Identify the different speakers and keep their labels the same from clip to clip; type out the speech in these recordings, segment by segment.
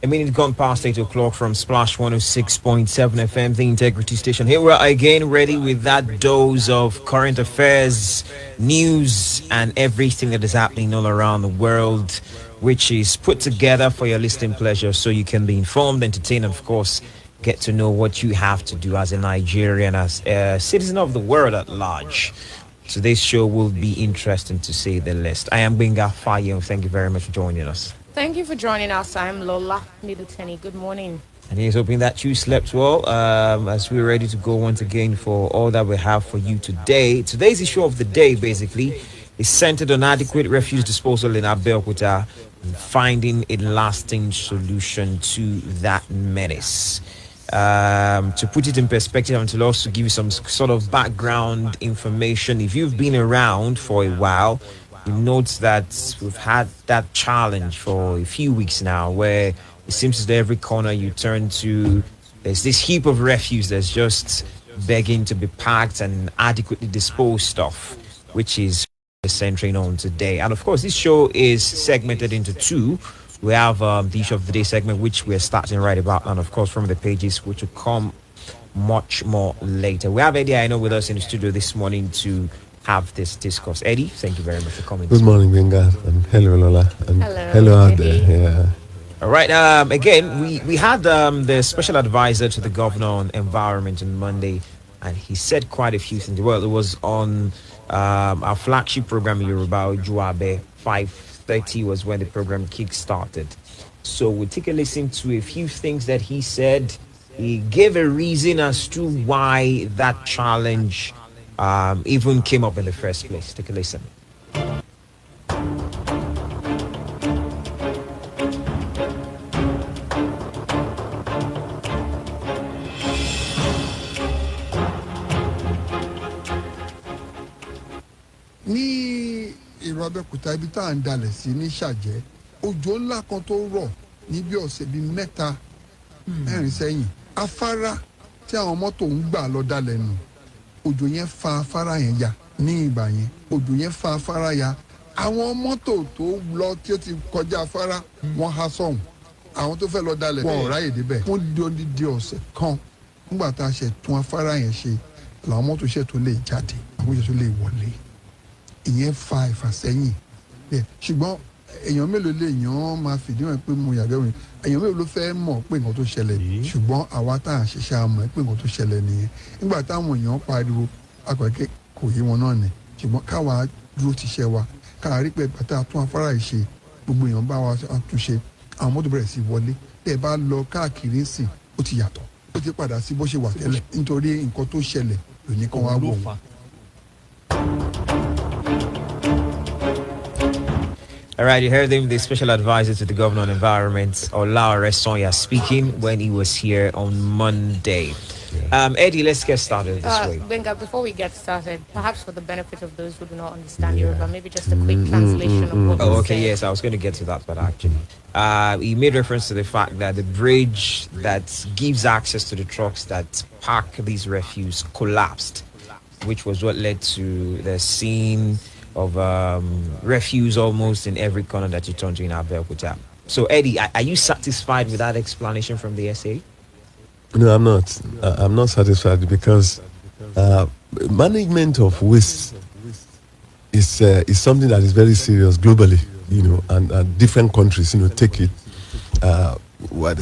Speaker 1: A minute gone past 8 o'clock from Splash 106.7 FM, the Integrity Station. Here we are again, ready with that dose of current affairs, news, and everything that is happening all around the world, which is put together for your listening pleasure so you can be informed, entertained, and of course, get to know what you have to do as a Nigerian, as a citizen of the world at large. Today's show will be interesting to say the least. I am Benga Faye, and thank you very much for joining us.
Speaker 2: Thank you for joining us. I'm Lola Miduteni. Good morning.
Speaker 1: And he's hoping that you slept well as we're ready to go once again for all that we have for you today. Today's issue of the day, basically, is centered on adequate refuse disposal in Abeokuta and finding a lasting solution to that menace. To put it in perspective and to also give you some sort of background information, if you've been around for a while, you note that we've had that challenge for a few weeks now where it seems as though every corner you turn to, there's this heap of refuse that's just begging to be packed and adequately disposed of, which is centering on today. And of course, this show is segmented into two. We have the issue of the day segment, which we're starting right about, and of course from the pages, which will come much more later. We have Eddy Aina with us in the studio this morning to have this discourse. Eddie, thank you very much for coming.
Speaker 3: Good morning, Benga, and hello, Lola, and hello out there. Yeah.
Speaker 1: All right. Again, we had the special advisor to the governor on environment on Monday, and he said quite a few things. Well, it was on our flagship program, Yoruba Juabe. 5:30 was when the program kick-started. So we'll take a listen to a few things that he said. He gave a reason as to why that challenge even came up in the first place. Take a listen.
Speaker 4: Ní Abeokuta ibi tá à ń dalẹ̀ sí ní Ṣàjẹ́, òjò ńlá kan tó rọ̀ ní bí ọ̀sẹ̀ bíi mẹ́ta mẹ́rin sẹ́yìn, afárá tí àwọn mọ́tò ń gbà lọ dalẹ̀ nù, òjò yẹn fa afárá yẹn ya. Ní ìgbà yẹn òjò yẹn fa afárá ya, àwọn mọ́tò tó lọ tí ó ti kọjá afárá wọ́n há sọ̀hún, àwọn tó fẹ́ lọ dalẹ̀ wọ́n ò ráyè débẹ̀. Wọ́n di odidi ọ̀sẹ̀ kan nígbà tá a ṣe tún afárá yẹn ṣe làwọn mọ́tò ṣe tó lè jáde, àwọn ṣe tó lè wọlé. Ìyẹn fa ìfàsẹ́yìn bẹ́ẹ̀, ṣùgbọ́n èèyàn mélòó lè yàn máa fìdí wọn pé mo yàgbẹ́ wọn, èèyàn mélòó ló fẹ́ mọ̀ pé nǹkan tó ṣẹlẹ̀, ṣùgbọ́n àwa tá à ń ṣiṣẹ́ àmọ́ pé nǹkan tó ṣẹlẹ̀ nìyẹn. Nígbà táwọn èèyàn pariwo akọ̀kẹ́ kò yé wọn náà ni, ṣùgbọ́n káwa dúró ti ṣe wa, káwa rí pé bàtà tún afárá yìí ṣe, gbogbo èèyàn bá wa tún ṣe, àwọn mọ́tò bẹ̀rẹ̀ sí wọlé. Bẹ́ẹ̀ bá lọ káàkiri ń sìn, ó ti yàtọ̀, ó ti padà sí bó ṣe wà tẹ́lẹ̀ nítorí nǹkan tó ṣẹlẹ̀ lónìí kan wá wò wọ́n.
Speaker 1: All right, you heard him, the special advisor to the governor on environment, Ola Sonya, speaking when he was here on Monday. Eddie, let's get started this way.
Speaker 2: Benga, before we get started, perhaps for the benefit of those who do not understand Yoruba, maybe just a quick translation of what
Speaker 1: Oh,
Speaker 2: was
Speaker 1: okay,
Speaker 2: said.
Speaker 1: yes, I was going to get to that, but actually, he made reference to the fact that the bridge that gives access to the trucks that pack these refuse collapsed, which was what led to the scene of refuse almost in every corner that you turn to in Abeokuta. So, Eddie, are you satisfied with that explanation from the SA?
Speaker 3: No, I'm not. I'm not satisfied because management of waste is something that is very serious globally, and different countries, take it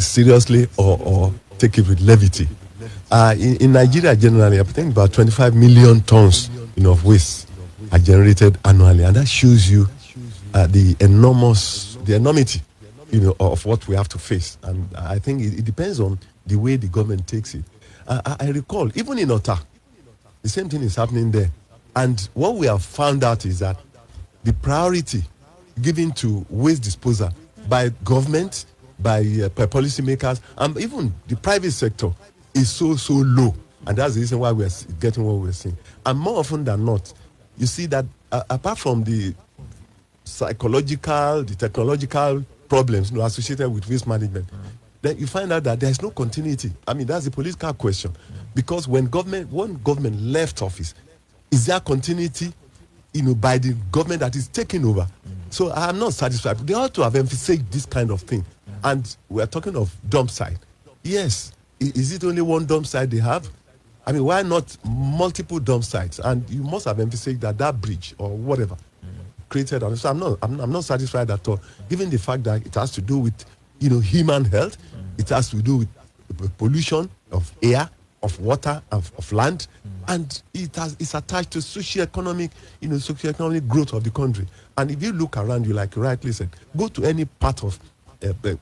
Speaker 3: seriously or take it with levity. In Nigeria, generally, I think about 25 million tons, of waste are generated annually, and that shows you the enormity, of what we have to face. And I think it depends on the way the government takes it. I recall, even in Ota, the same thing is happening there. And what we have found out is that the priority given to waste disposal by government, by policymakers, and even the private sector is so low. And that's the reason why we are getting what we're seeing. And more often than not, you see that apart from the psychological, the technological problems associated with waste management, then you find out that there's no continuity. I mean, that's the political question. Because when government left office, is there continuity, by the government that is taking over? So I'm not satisfied. They ought to have emphasized this kind of thing And we are talking of dump site. Yes, is it only one dump site they have? I mean, why not multiple dump sites? And you must have emphasized that bridge or whatever created. So I'm not satisfied at all, given the fact that it has to do with human health. It has to do with pollution of air, of water, of land, and it's attached to socioeconomic growth of the country. And if you look around you, like you rightly said, go to any part of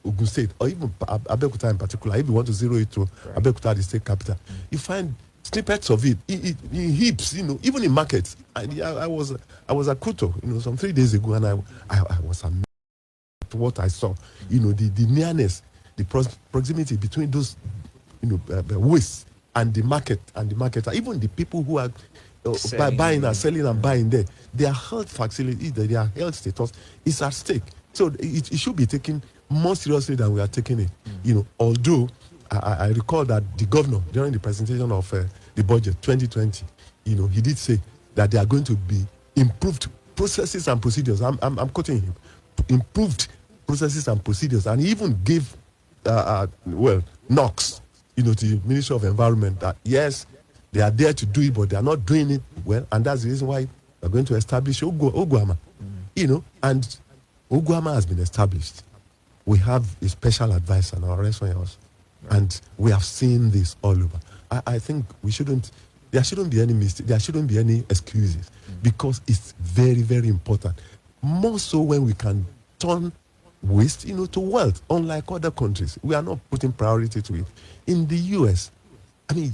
Speaker 3: Ogun State, or even Abeokuta in particular. If you want to zero it to Abeokuta, the state capital, you find snippets of it in heaps. Even in markets. I was at Kuto, some 3 days ago, and I was amazed at what I saw. The nearness, the proximity between those waste and the market even the people who are buying and selling and buying there, their health facility, their health status is at stake. So it should be taken more seriously than we are taking it. Although I recall that the governor, during the presentation of the budget 2020, he did say that there are going to be improved processes and procedures. I'm quoting him. Improved processes and procedures, and he even gave knocks to the Ministry of Environment that yes, they are there to do it, but they are not doing it well, and that's the reason why we're going to establish Oguama. And Oguama has been established. We have a special advisor in our restaurant, and we have seen this all over. I think there shouldn't be any mistake, there shouldn't be any excuses, because it's very, very important. More so when we can turn waste, to wealth, unlike other countries. We are not putting priority to it. In the US, I mean,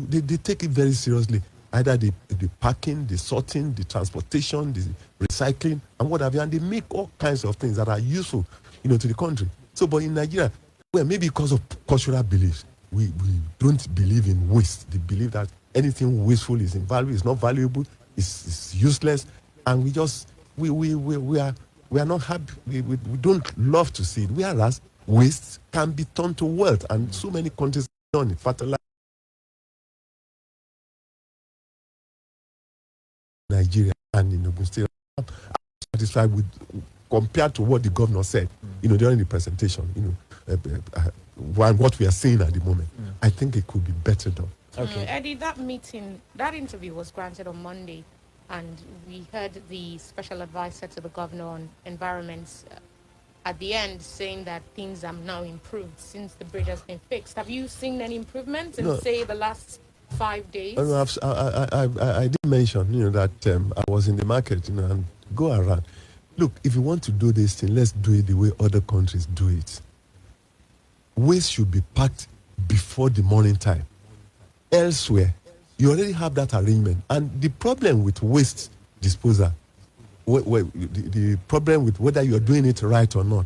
Speaker 3: they take it very seriously. Either the packing, the sorting, the transportation, the recycling, and what have you, and they make all kinds of things that are useful, to the country. So, but in Nigeria, well, maybe because of cultural beliefs, we don't believe in waste. They believe that anything wasteful is invaluable, is not valuable, is useless, and we are not happy. We don't love to see it. Whereas waste can be turned to wealth, and so many countries have done it. Fertilizer, Nigeria and in Ogun State, I'm satisfied with compared to what the governor said, during the presentation, what we are seeing at the moment. I think it could be better done.
Speaker 2: Okay. Eddie, that interview was granted on Monday, and we heard the special advisor to the governor on environments at the end saying that things have now improved since the bridge has been fixed. Have you seen any improvements in, say, the last 5 days?
Speaker 3: I did mention, that I was in the market, and go around. Look, if you want to do this thing, let's do it the way other countries do it. Waste should be packed before the morning time. Elsewhere, you already have that arrangement. And the problem with waste disposal, the problem with whether you're doing it right or not,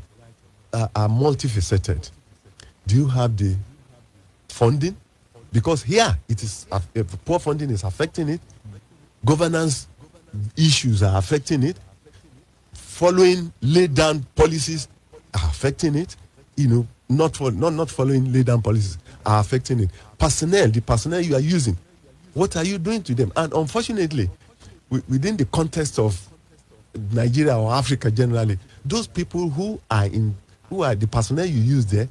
Speaker 3: are multifaceted. Do you have the funding? Because here, poor funding is affecting it. Governance issues are affecting it. Following laid down policies are affecting it. Not following laid down policies are affecting it. The personnel you are using, what are you doing to them? And unfortunately, within the context of Nigeria or Africa generally, those people who are the personnel you use there,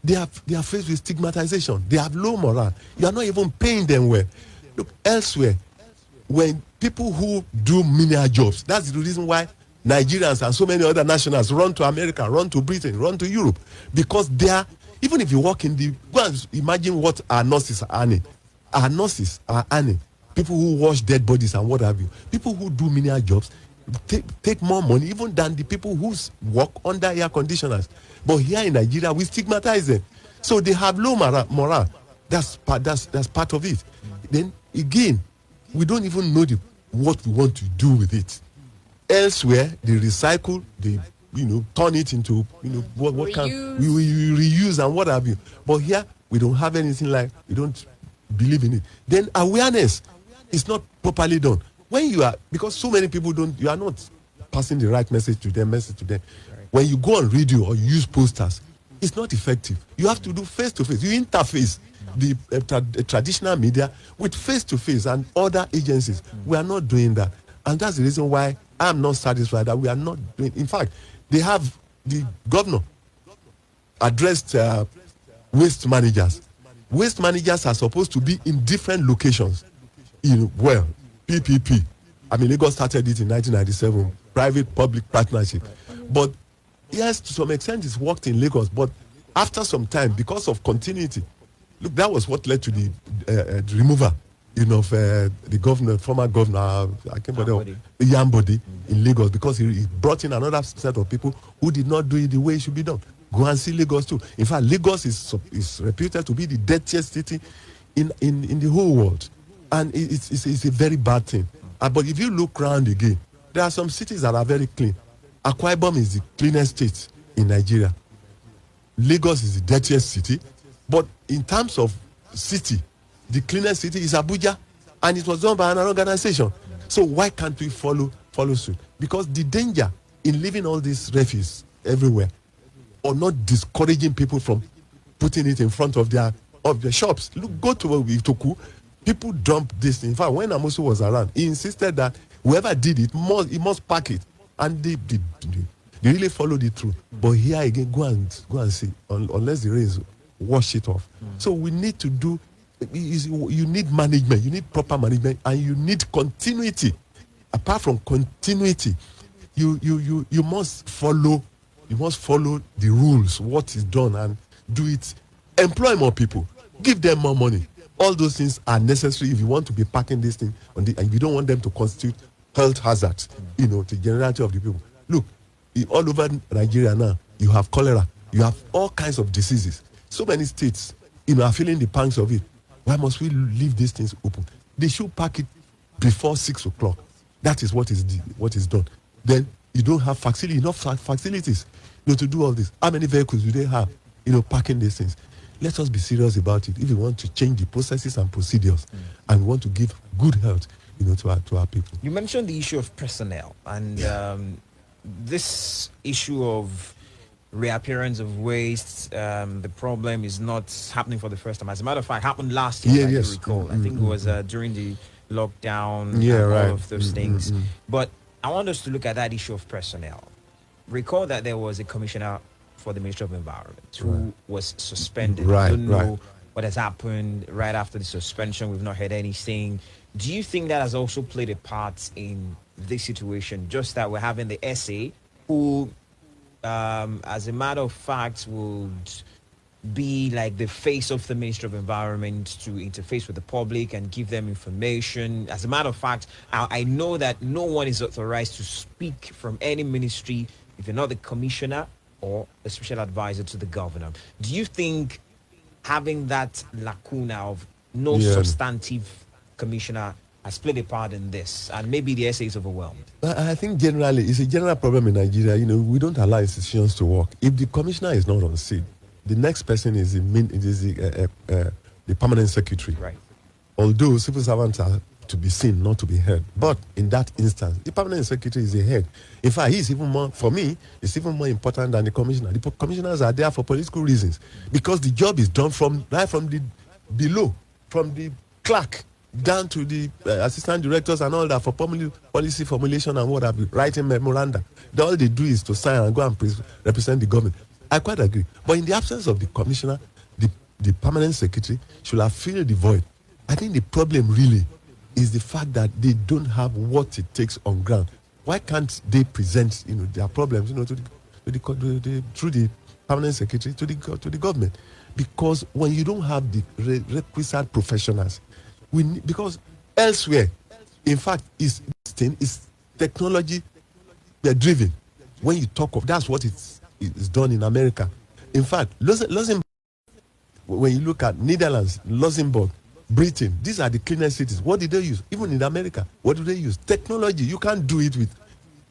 Speaker 3: they are faced with stigmatization. They have low morale. You are not even paying them well. Look, elsewhere, when people who do menial jobs, that's the reason why Nigerians and so many other nationals run to America, run to Britain, run to Europe, because even if you work go and imagine what our nurses are earning. Our nurses are earning. People who wash dead bodies and what have you. People who do menial jobs take more money even than the people who work under air conditioners. But here in Nigeria, we stigmatize them. So they have low morale. That's part of it. Then again, we don't even know what we want to do with it. Elsewhere, they recycle, they turn it into what can we reuse and what have you. But here we don't have anything like, we don't believe in it. Then awareness is not properly done. Because so many people you are not passing the right message to them. Right. When you go on radio or you use posters, it's not effective. You have to do face-to-face. You interface the traditional media with face-to-face and other agencies. We are not doing that. And that's the reason why I'm not satisfied that we are not doing. In fact, they have the governor addressed waste managers. Waste managers are supposed to be in different locations. Well, PPP. I mean, Lagos started it in 1997, private-public partnership. But yes, to some extent, it's worked in Lagos. But after some time, because of continuity, look, that was what led to the removal, of the governor, former governor, I can't remember, Yambodi in Lagos, because he brought in another set of people who did not do it the way it should be done. Go and see Lagos too. In fact, Lagos is reputed to be the dirtiest city in the whole world, and it's a very bad thing. But if you look around again, there are some cities that are very clean. Akwa Ibom is the cleanest state in Nigeria. Lagos is the dirtiest city, but in terms of city, the cleanest city is Abuja, and it was done by an organization. So why can't we follow suit? Because the danger in leaving all this refuse everywhere, or not discouraging people from putting it in front of their shops. Look, go to Itoku, people dump this. In fact, when Amosu was around, he insisted that whoever did it must pack it, and they really followed it through. But here again, go and see, unless the rains wash it off. So we need to do. You need management, you need proper management, and you need continuity. Apart from continuity, you must follow the rules, what is done, and do it. Employ more people, give them more money. All those things are necessary if you want to be packing this thing and you don't want them to constitute health hazards, to the generality of the people. Look, all over Nigeria now, you have cholera, you have all kinds of diseases. So many states, are feeling the pangs of it. Why must we leave these things open? They should pack it before 6 o'clock. That is what is done. Then you don't have enough facilities to do all this. How many vehicles do they have, packing these things? Let us be serious about it if we want to change the processes and procedures and we want to give good health, to our people.
Speaker 1: You mentioned the issue of personnel and this issue of reappearance of waste. The problem is not happening for the first time. As a matter of fact, it happened last year, I recall. I think it was during the lockdown, all of those things. But I want us to look at that issue of personnel. Recall that there was a commissioner for the Ministry of Environment who was suspended. I don't know what has happened right after the suspension. We've not heard anything. Do you think that has also played a part in this situation? Just that we're having the SA who, as a matter of fact, would be like the face of the Ministry of Environment to interface with the public and give them information. As a matter of fact, I know that no one is authorized to speak from any ministry if you're not the commissioner or a special advisor to the governor. Do you think having that lacuna of no substantive commissioner has played a part in this, and maybe the SA is overwhelmed?
Speaker 3: I think generally it's a general problem in Nigeria. We don't allow institutions to work. If the commissioner is not on scene, the next person is the permanent secretary.
Speaker 1: Right.
Speaker 3: Although civil servants are to be seen, not to be heard. But in that instance, the permanent secretary is the head. In fact, he's even more, for me, it's even more important than the commissioner. The commissioners are there for political reasons because the job is done right from the below, from the clerk down to the assistant directors and all that for policy formulation and what have you, writing memoranda. All they do is to sign and go and represent the government. I quite agree. But in the absence of the commissioner, the permanent secretary should have filled the void. I think the problem really is the fact that they don't have what it takes on ground. Why can't they present their problems through the permanent secretary to the government? Because when you don't have the requisite professionals, because elsewhere, in fact, this thing is technology driven. When you talk of, that's what it's done in America. In fact, Luxembourg, when you look at Netherlands, Luxembourg, Britain, these are the cleanest cities. What did they use? Even in America, what do they use? Technology. You can't do it with,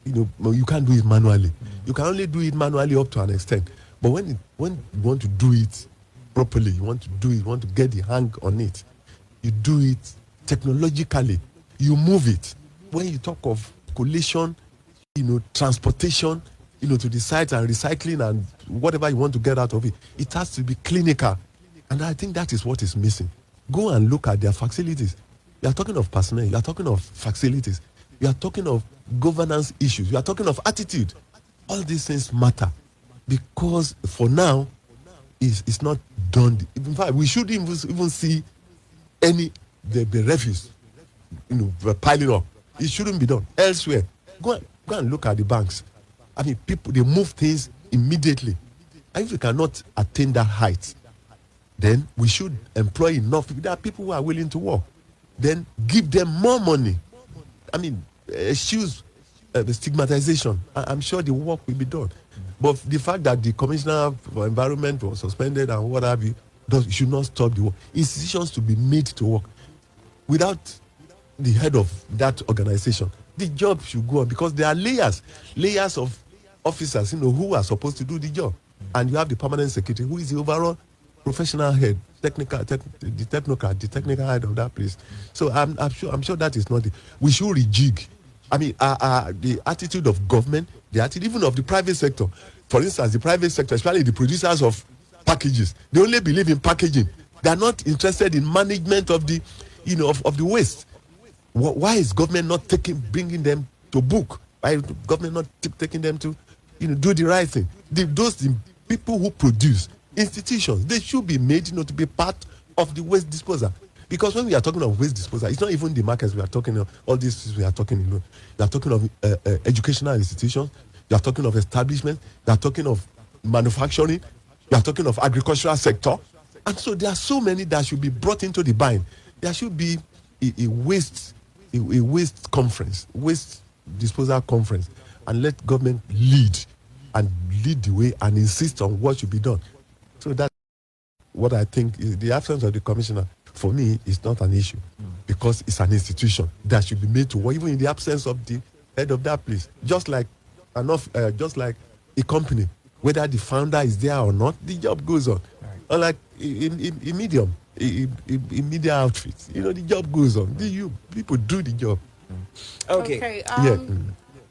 Speaker 3: you can't do it manually. You can only do it manually up to an extent. But when you want to do it properly, you want to get the hang on it, you do it technologically. You move it. When you talk of collation, transportation, to the site and recycling and whatever you want to get out of it, it has to be clinical. And I think that is what is missing. Go and look at their facilities. You are talking of personnel. You are talking of facilities. You are talking of governance issues. You are talking of attitude. All these things matter because for now, is not done. In fact, we should even see the refuse, piling up. It shouldn't be done elsewhere. Go and look at the banks. I mean, people, they move things immediately. And if we cannot attain that height, then we should employ enough people. There are people who are willing to work. Then give them more money. I mean, excuse the stigmatization. I'm sure the work will be done. But the fact that the Commissioner for Environment was suspended and what have you, should not stop the work. Institutions to be made to work. Without the head of that organization, the job should go on, because there are layers of officers, who are supposed to do the job. And you have the permanent secretary, who is the overall professional head, the technical head of that place. So I'm sure that is not we should rejig. I mean, the attitude of government, the attitude even of the private sector. For instance, the private sector, especially the producers of packages, they only believe in packaging. They are not interested in management of the, of the waste. Why is government not bringing them to book? Why is government not taking them to, do the right thing? The people who produce, institutions, they should be made, to be part of the waste disposal. Because when we are talking of waste disposal, it's not even the markets we are talking of. All these we are talking, we are talking of educational institutions. We are talking of establishment. We are talking of manufacturing. We are talking of agricultural sector. And so there are so many that should be brought into the bind. There should be a waste conference, waste disposal conference, and let government lead the way and insist on what should be done. So that's what I think is the absence of the commissioner. For me, is not an issue, because it's an institution that should be made to work, even in the absence of the head of that place. Just like a company, whether the founder is there or not, the job goes on. Right. Unlike in media outfits, the job goes on. People do the job.
Speaker 2: Okay.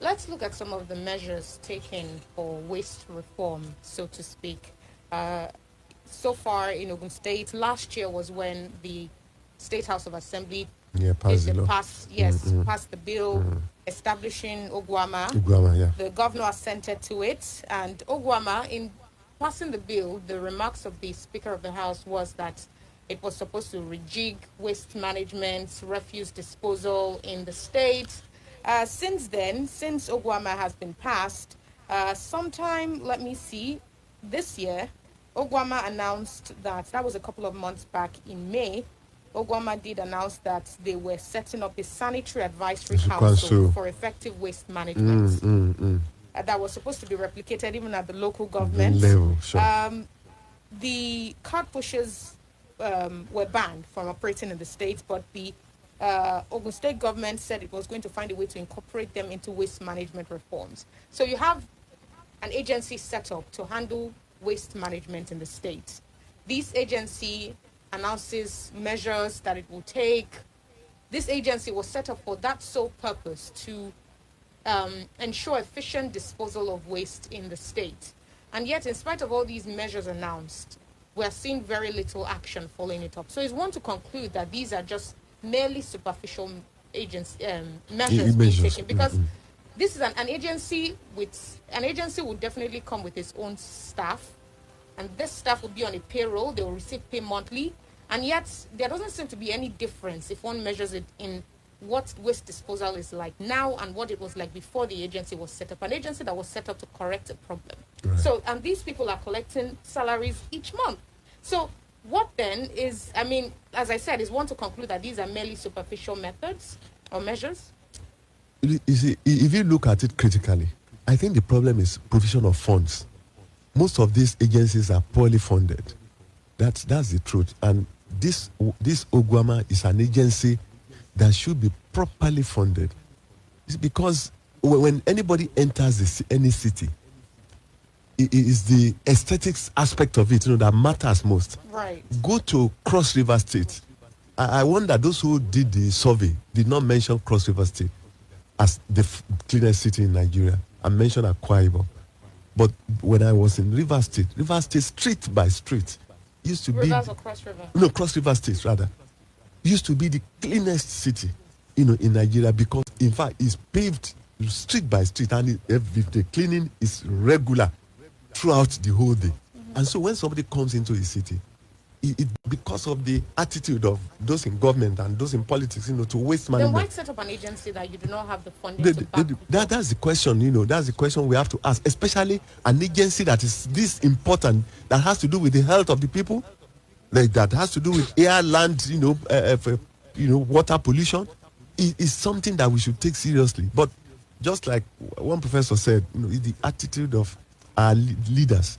Speaker 2: Let's look at some of the measures taken for waste reform, so to speak. So far in Ogun State, last year was when the State House of Assembly passed the bill establishing Ogwama. The governor assented to it, and Ogwama, in passing the bill, the remarks of the Speaker of the House was that it was supposed to rejig waste management, refuse disposal in the state. Since Ogwama has been passed, sometime, this year, Ogwama announced that was a couple of months back in May. Ogwama did announce that they were setting up a sanitary advisory council for effective waste management. That was supposed to be replicated even at the local government
Speaker 3: level. Sure.
Speaker 2: The cart pushers were banned from operating in the state, but the Ogun State government said it was going to find a way to incorporate them into waste management reforms. So you have an agency set up to handle waste management in the state. This agency announces measures that it will take. This agency was set up for that sole purpose, to ensure efficient disposal of waste in the state. And yet, in spite of all these measures announced, we're seeing very little action following it up. So it's one to conclude that these are just merely superficial measures being taken, because this is an agency will definitely come with its own staff, and this staff will be on a payroll. They will receive pay monthly, and yet there doesn't seem to be any difference if one measures it in what waste disposal is like now and what it was like before the agency was set up. An agency that was set up to correct a problem. Right. So, and these people are collecting salaries each month. So what then is, as I said, is one to conclude that these are merely superficial methods or measures?
Speaker 3: You see, if you look at it critically, I think the problem is provision of funds. Most of these agencies are poorly funded. That's the truth. And this Ogwama is an agency that should be properly funded. It's because when anybody enters any city, it is the aesthetics aspect of it, that matters most.
Speaker 2: Right.
Speaker 3: Go to Cross River State. I wonder those who did the survey did not mention Cross River State as the cleanest city in Nigeria. I mentioned Akwa Ibom. But when I was in River State, street by street, used to
Speaker 2: Rivers or Cross River?
Speaker 3: No, Cross River State, rather. Used to be the cleanest city, in Nigeria, because, in fact, it's paved street by street, and the cleaning is regular throughout the whole day. And so when somebody comes into a city, because of the attitude of those in government and those in politics, to waste money.
Speaker 2: Then why set up an agency that you do not have the funding to back?
Speaker 3: That's the question, that's the question we have to ask, especially an agency that is this important, that has to do with the health of the people, like that has to do with air, land, water pollution. Is something that we should take seriously. But just like one professor said, the attitude of our leaders,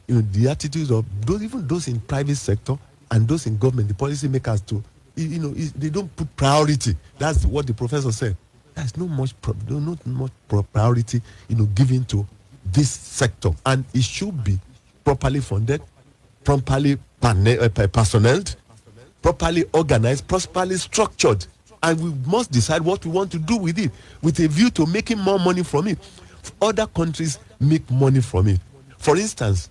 Speaker 3: the attitude of even those in private sector and those in government, the policy makers too, they don't put priority. That's what the professor said. There's not much priority, given to this sector, and it should be properly funded, properly personnel, properly organized, properly structured, and we must decide what we want to do with it, with a view to making more money from it. Other countries make money from it. For instance,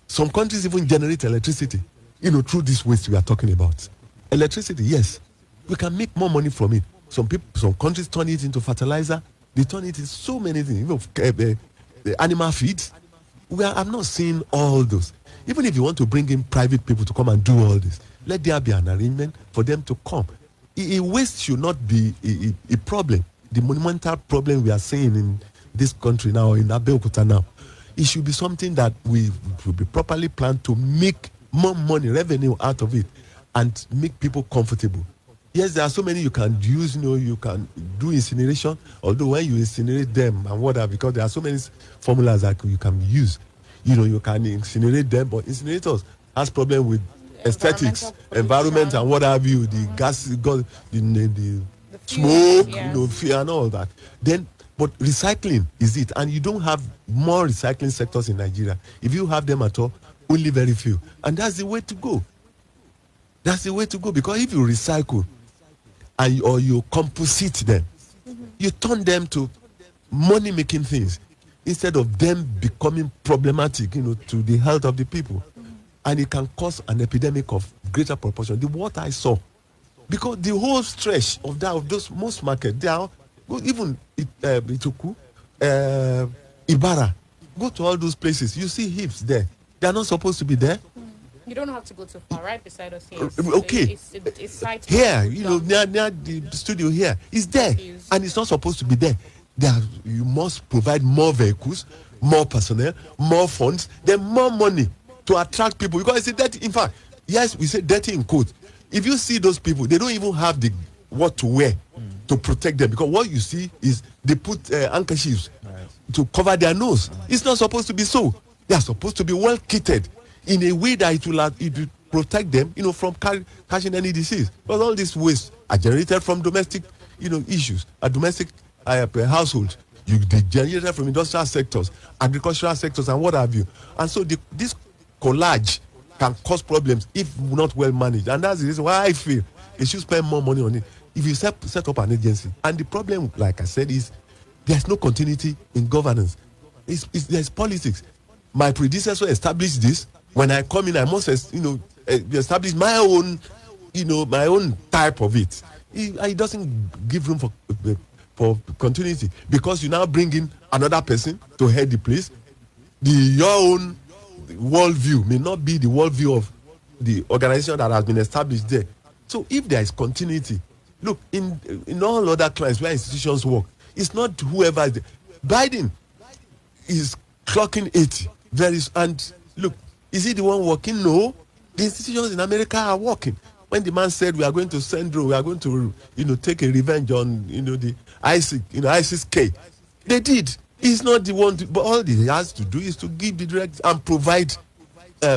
Speaker 3: some countries even generate electricity, through this waste we are talking about. Electricity, yes, we can make more money from it. Some countries turn it into fertilizer. They turn it into so many things, even animal feeds. I'm not seeing all those. Even if you want to bring in private people to come and do all this, let there be an arrangement for them to come. Waste should not be a problem. The monumental problem we are seeing in this country now, in Abeokuta now, it should be something that we will be properly planned to make more money, revenue out of it, and make people comfortable. Yes, there are so many you can use, you can do incineration, although when you incinerate them and whatever, because there are so many formulas that you can use. You can incinerate them, but incinerators has problem with aesthetics, environment, and what have you, the gas, the smoke,
Speaker 2: yes.
Speaker 3: Fear and all that. But recycling is it, and you don't have more recycling sectors in Nigeria. If you have them at all, only very few, and that's the way to go. That's the way to go, because if you recycle or you composite them, you turn them to money-making things instead of them becoming problematic, to the health of the people. And it can cause an epidemic of greater proportion. What I saw, because the whole stretch of those most markets, they are even Ituku, Ibara, go to all those places. You see hips there. They are not supposed to be there.
Speaker 2: You don't have to go too far. Right beside us here.
Speaker 3: Okay.
Speaker 2: It's site
Speaker 3: here, near the studio here, it's there, and it's not supposed to be there. You must provide more vehicles, more personnel, more funds, then more money to attract people, because it's dirty. In fact, yes, we say dirty in quotes. If you see those people, they don't even have what to wear to protect them, because what you see is they put handkerchiefs to cover their nose. It's not supposed to be so. They are supposed to be well kitted in a way that it will protect them, from catching any disease. But all these waste are generated from domestic, issues, domestic households. They generated from industrial sectors, agricultural sectors, and what have you. And so this collage can cause problems if not well managed, and that's the reason why I feel they should spend more money on it. If you set up an agency, and the problem, like I said, is there's no continuity in governance. There's politics. My predecessor established this. When I come in, I must establish my own, my own type of it. It doesn't give room for continuity, because you now bring in another person to head the place. Your own worldview may not be the worldview of the organization that has been established there. So if there is continuity, look, in all other clients where institutions work, it's not whoever is there. Biden is clocking 80. And look, is he the one working? No. The institutions in America are working. When the man said we are going to take a revenge on the ISIS K, they did. He's not the one but all he has to do is to give the direct and provide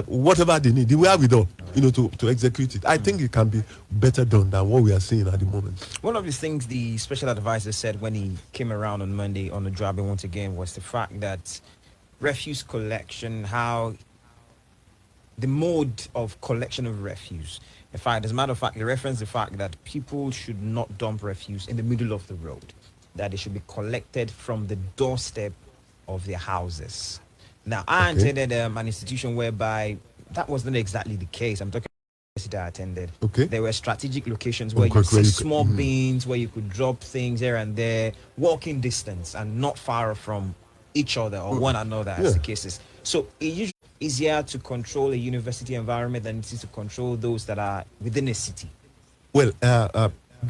Speaker 3: whatever they need, the wherewithal, to execute it. I think it can be better done than what we are seeing at the moment.
Speaker 1: One of the things the special advisor said when he came around on Monday on the job once again was the fact that refuse collection, how the mode of collection of refuse. In fact, as a matter of fact, he referenced the fact that people should not dump refuse in the middle of the road, that it should be collected from the doorstep of their houses. Now, I attended an institution whereby that wasn't exactly the case. I'm talking about that I attended.
Speaker 3: Okay.
Speaker 1: There were strategic locations where you see small bins, where you could drop things here and there, walking distance and not far from each other or one another, as the case is. So it usually easier to control a university environment than it is to control those that are within a city?
Speaker 3: Well,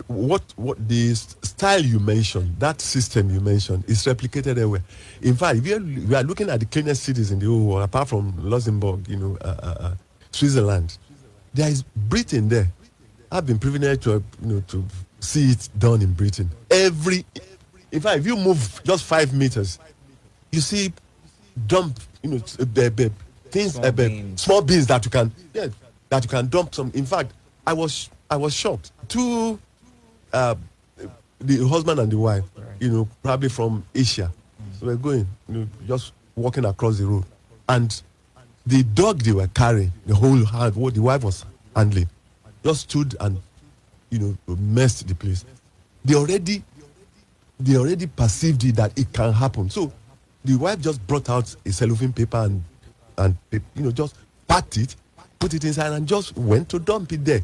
Speaker 3: what the style you mentioned, that system you mentioned, is replicated everywhere. In fact, if we are looking at the cleanest cities in the whole world, apart from Luxembourg, Switzerland, there is Britain there. I've been privileged to to see it done in Britain. In fact, if you move just 5 meters, you see dump, things, small bins that you can dump some. In fact, I was shocked. Two, the husband and the wife, probably from Asia, were going, just walking across the road, and the dog they were carrying, the whole hand, what the wife was handling, just stood and messed the place. They already perceived it that it can happen. So the wife just brought out a cellophane paper and just packed it, put it inside, and just went to dump it there.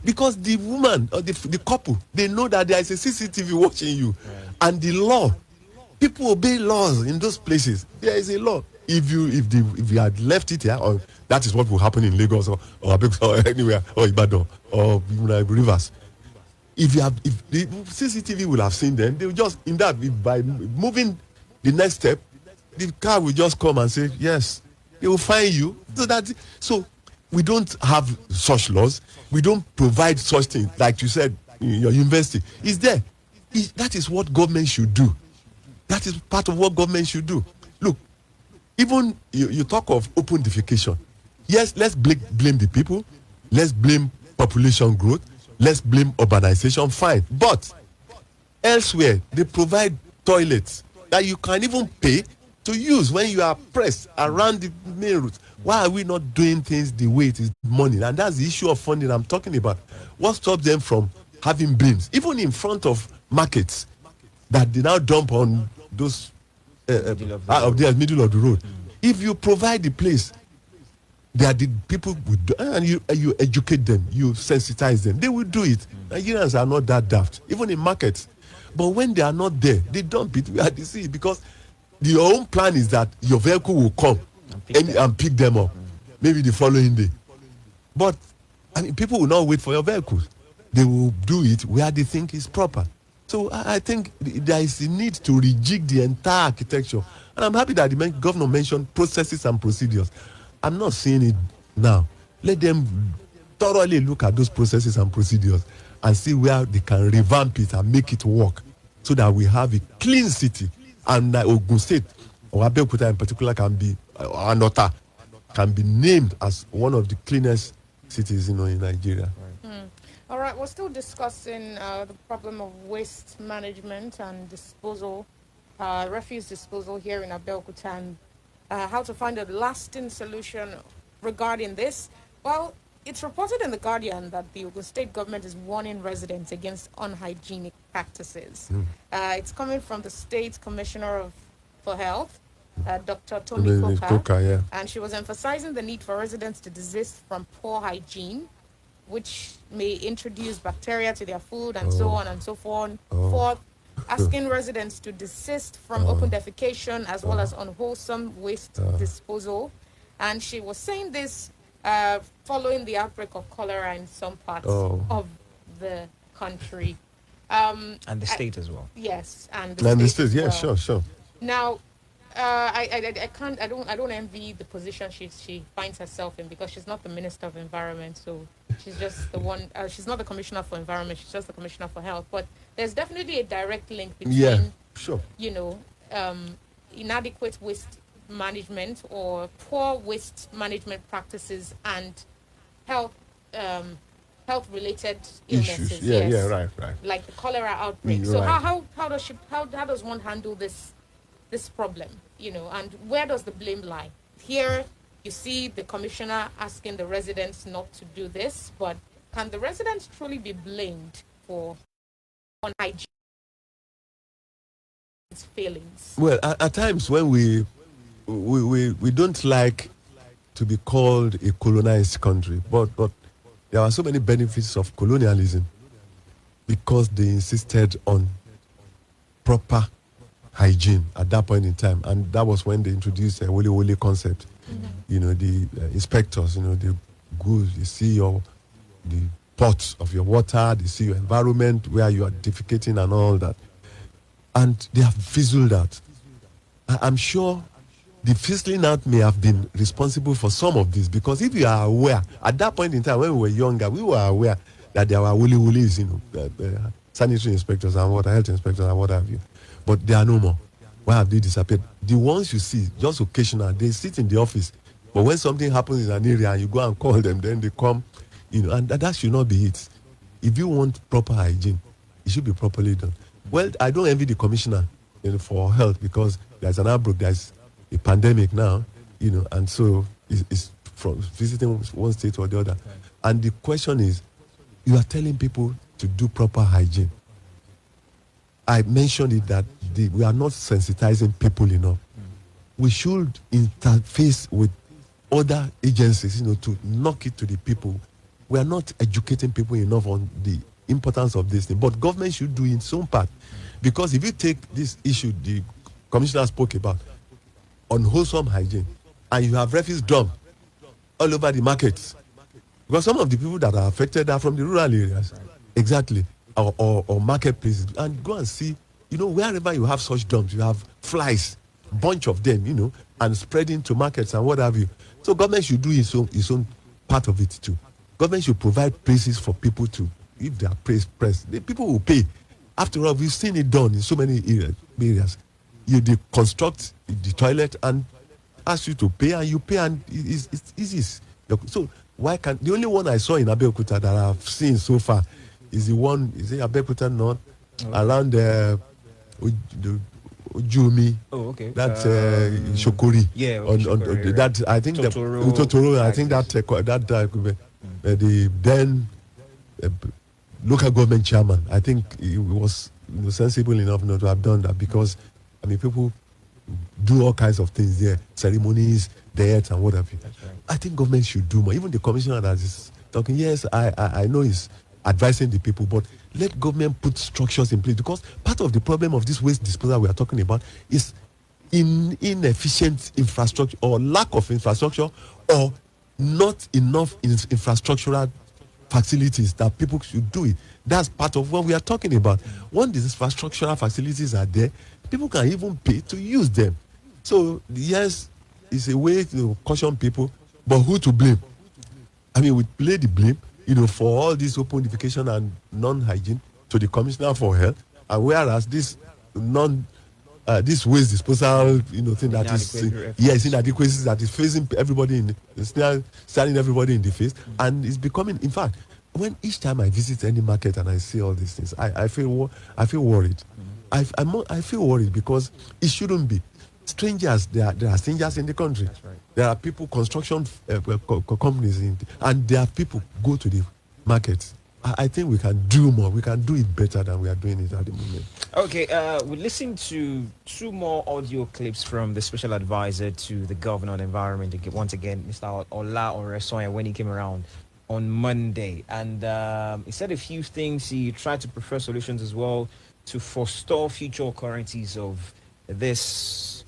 Speaker 3: Because the woman or the couple, they know that there is a CCTV watching you. And the law, people obey laws in those places. There is a law. If you had left it here, or that is what will happen in Lagos or Abeokuta or anywhere, or Ibadan or rivers. If the CCTV will have seen them, they will just by moving the next step, the car will just come and say yes. They will find you. So we don't have such laws. We don't provide such things like you said in your university. It's there. That is what government should do. That is part of what government should do. Look, even you talk of open defecation. Yes, let's blame the people. Let's blame population growth. Let's blame urbanization. Fine. But elsewhere, they provide toilets that you can even pay to use when you are pressed around the main route. Why are we not doing things the way it is money? And that's the issue of funding I'm talking about. What stops them from having bins, even in front of markets, that they now dump on those middle of the road? If you provide the place, there are the people and you educate them, you sensitize them, they will do it. Nigerians are not that daft, even in markets. But when they are not there, they dump it where they see it, because your own plan is that your vehicle will come and pick them up, maybe the following day. But people will not wait for your vehicles. They will do it where they think is proper. So I think there is a need to rejig the entire architecture. And I'm happy that the governor mentioned processes and procedures. I'm not seeing it now. Let them thoroughly look at those processes and procedures and see where they can revamp it and make it work, so that we have a clean city. And Ogun State, or Abeokuta in particular, can be named as one of the cleanest cities in Nigeria.
Speaker 2: All right, we're still discussing the problem of waste management and disposal, refuse disposal here in Abeokuta, and how to find a lasting solution regarding this. Well, it's reported in The Guardian that the Ogun State government is warning residents against unhygienic practices. It's coming from the State Commissioner for Health, Dr. Tony Koka, and she was emphasizing the need for residents to desist from poor hygiene, which may introduce bacteria to their food and so on and so forth. Fourth, asking residents to desist from open defecation as well as unwholesome waste disposal. And she was saying this following the outbreak of cholera in some parts of the country.
Speaker 1: And the state as well.
Speaker 2: Yes, and
Speaker 3: the state,
Speaker 2: yeah,
Speaker 3: sure.
Speaker 2: Now, I don't envy the position she finds herself in, because she's not the Minister of Environment, so she's just the one. She's not the Commissioner for Environment. She's just the Commissioner for Health. But there's definitely a direct link between, inadequate waste management or poor waste management practices and health-related illnesses.
Speaker 3: Issues. Right.
Speaker 2: Like the cholera outbreak. So how does one handle this problem? And where does the blame lie? Here you see the commissioner asking the residents not to do this, but can the residents truly be blamed for unhygiene failings?
Speaker 3: Well, at times when we don't like to be called a colonized country, but there are so many benefits of colonialism because they insisted on proper hygiene at that point in time, and that was when they introduced a wole wole concept. the inspectors, they go, they see the pots of your water, they see your environment where you are defecating and all that, and they have fizzled out. I'm sure the fizzling out may have been responsible for some of this, because if you are aware, at that point in time when we were younger, we were aware that there were woolies, sanitary inspectors and water health inspectors and what have you, but they are no more. Why have they disappeared? The ones you see, just occasional, they sit in the office, but when something happens in an area and you go and call them, then they come, and that should not be it. If you want proper hygiene, it should be properly done. Well, I don't envy the commissioner for health, because there's an outbreak, there's a pandemic now, and so it's from visiting one state or the other. And the question is, you are telling people to do proper hygiene. I mentioned it that we are not sensitizing people enough. We should interface with other agencies, to knock it to the people. We are not educating people enough on the importance of this thing. But government should do its own part. Because if you take this issue the commissioner spoke about, unwholesome hygiene, and you have refuse dump all over the markets, because some of the people that are affected are from the rural areas, exactly, or marketplaces, and go and see, wherever you have such dumps, you have flies, bunch of them, and spreading to markets and what have you. So government should do its own part of it too. Government should provide places for people to, if they are pressed, the people will pay. After all, we've seen it done in so many areas. They construct the toilet and ask you to pay, and you pay, and it's easy. So why can't the only one I saw in Abeokuta that I've seen so far is the one, is it Abeokuta North, around the Ujumi.
Speaker 1: Oh, okay.
Speaker 3: That's Shokori.
Speaker 1: Yeah,
Speaker 3: on
Speaker 1: Shokori,
Speaker 3: that I think Totoro. I think that the then local government chairman, I think he was sensible enough not to have done that, because people do all kinds of things there, ceremonies, diets and what have you.
Speaker 1: Right.
Speaker 3: I think government should do more. Even the commissioner that is talking, yes, I know he's advising the people, but let government put structures in place, because part of the problem of this waste disposal we are talking about is inefficient infrastructure, or lack of infrastructure, or not enough infrastructural facilities that people should do it. That's part of what we are talking about. When these infrastructural facilities are there, people can even pay to use them. So yes, it's a way to caution people, but who to blame? We play the blame, for all this open defecation and non-hygiene to the commissioner for health, and whereas this this waste disposal, thing that is inadequacies that is facing everybody staring everybody in the face, and it's becoming. In fact, when each time I visit any market and I see all these things, I feel worried. I feel worried, because it shouldn't be. Strangers, there are strangers in the country.
Speaker 1: That's right.
Speaker 3: There are people, construction companies, and there are people go to the markets. I think we can do more. We can do it better than we are doing it at the moment.
Speaker 1: Okay, we listened to two more audio clips from the special advisor to the governor on environment. Once again, Mr. Ola Oresoya, when he came around on Monday, and he said a few things. He tried to prefer solutions as well to forestall future occurrences of this,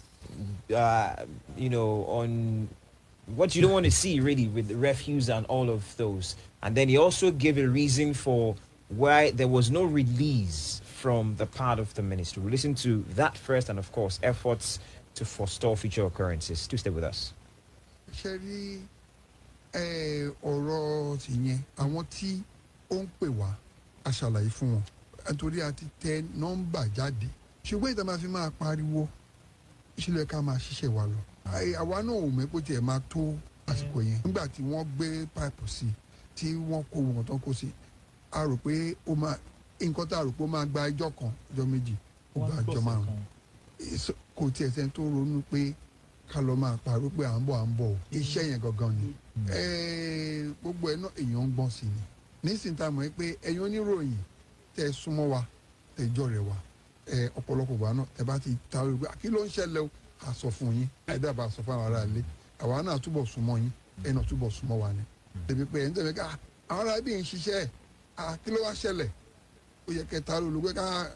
Speaker 1: on what you don't want to see really with the refuse and all of those. And then he also gave a reason for why there was no release from the part of the ministry. We'll listen to that first, and of course, efforts to forestall future occurrences. Do stay with us.
Speaker 4: Sherry, ọ̀rọ̀ tìyẹn, àwọn tí ó ń pè wá aṣàlàyé fún wọn, nítorí a ti tẹ nọ́mbà jáde. Ṣùgbọ́n ìta máa fi máa pariwo, ìṣẹ̀lẹ̀ ká máa ṣiṣẹ́ wa lọ. Àwa náà ò mẹ́kò tiẹ̀ máa tó àsìkò yẹn. Nígbà tí wọ́n gbé páìpù sí, tí wọ́n kó wọn tó kó sí, a rò pé ó máa, nǹkan tá a rò pé ó máa gba ẹjọ́ kan, ọjọ́ méjì, ó gba ọjọ́ márùn-ún. Kò tiẹ̀ sẹ́ni tó ronú pé ká lọ máa pariwo pé à ń bọ̀ o. Iṣẹ́ yẹn gangan ni. Gbogbo ẹ̀ náà èèyàn ń gbọ́n sí ni. Nísìnyí tá a mọ̀ pé ẹ̀yin oníròyìn tẹ́ súnmọ́ wa, tẹ́ jọ rẹ̀ wa, ọ̀pọ̀lọpọ̀ wa náà ẹ bá ti ta orí pé kí ló ń ṣẹlẹ̀ o, a sọ fún yín, ẹ dábàá sọ fún àwọn ará ilé, àwa náà túbọ̀ súnmọ́ yín, ẹ náà túbọ̀ súnmọ́ wa ni. Débi pé ẹ̀ ń tẹ̀lé ká àwọn ará bí ń ṣiṣẹ́ kí ló wá ṣẹlẹ̀, ó yẹ kẹta olùgbé ká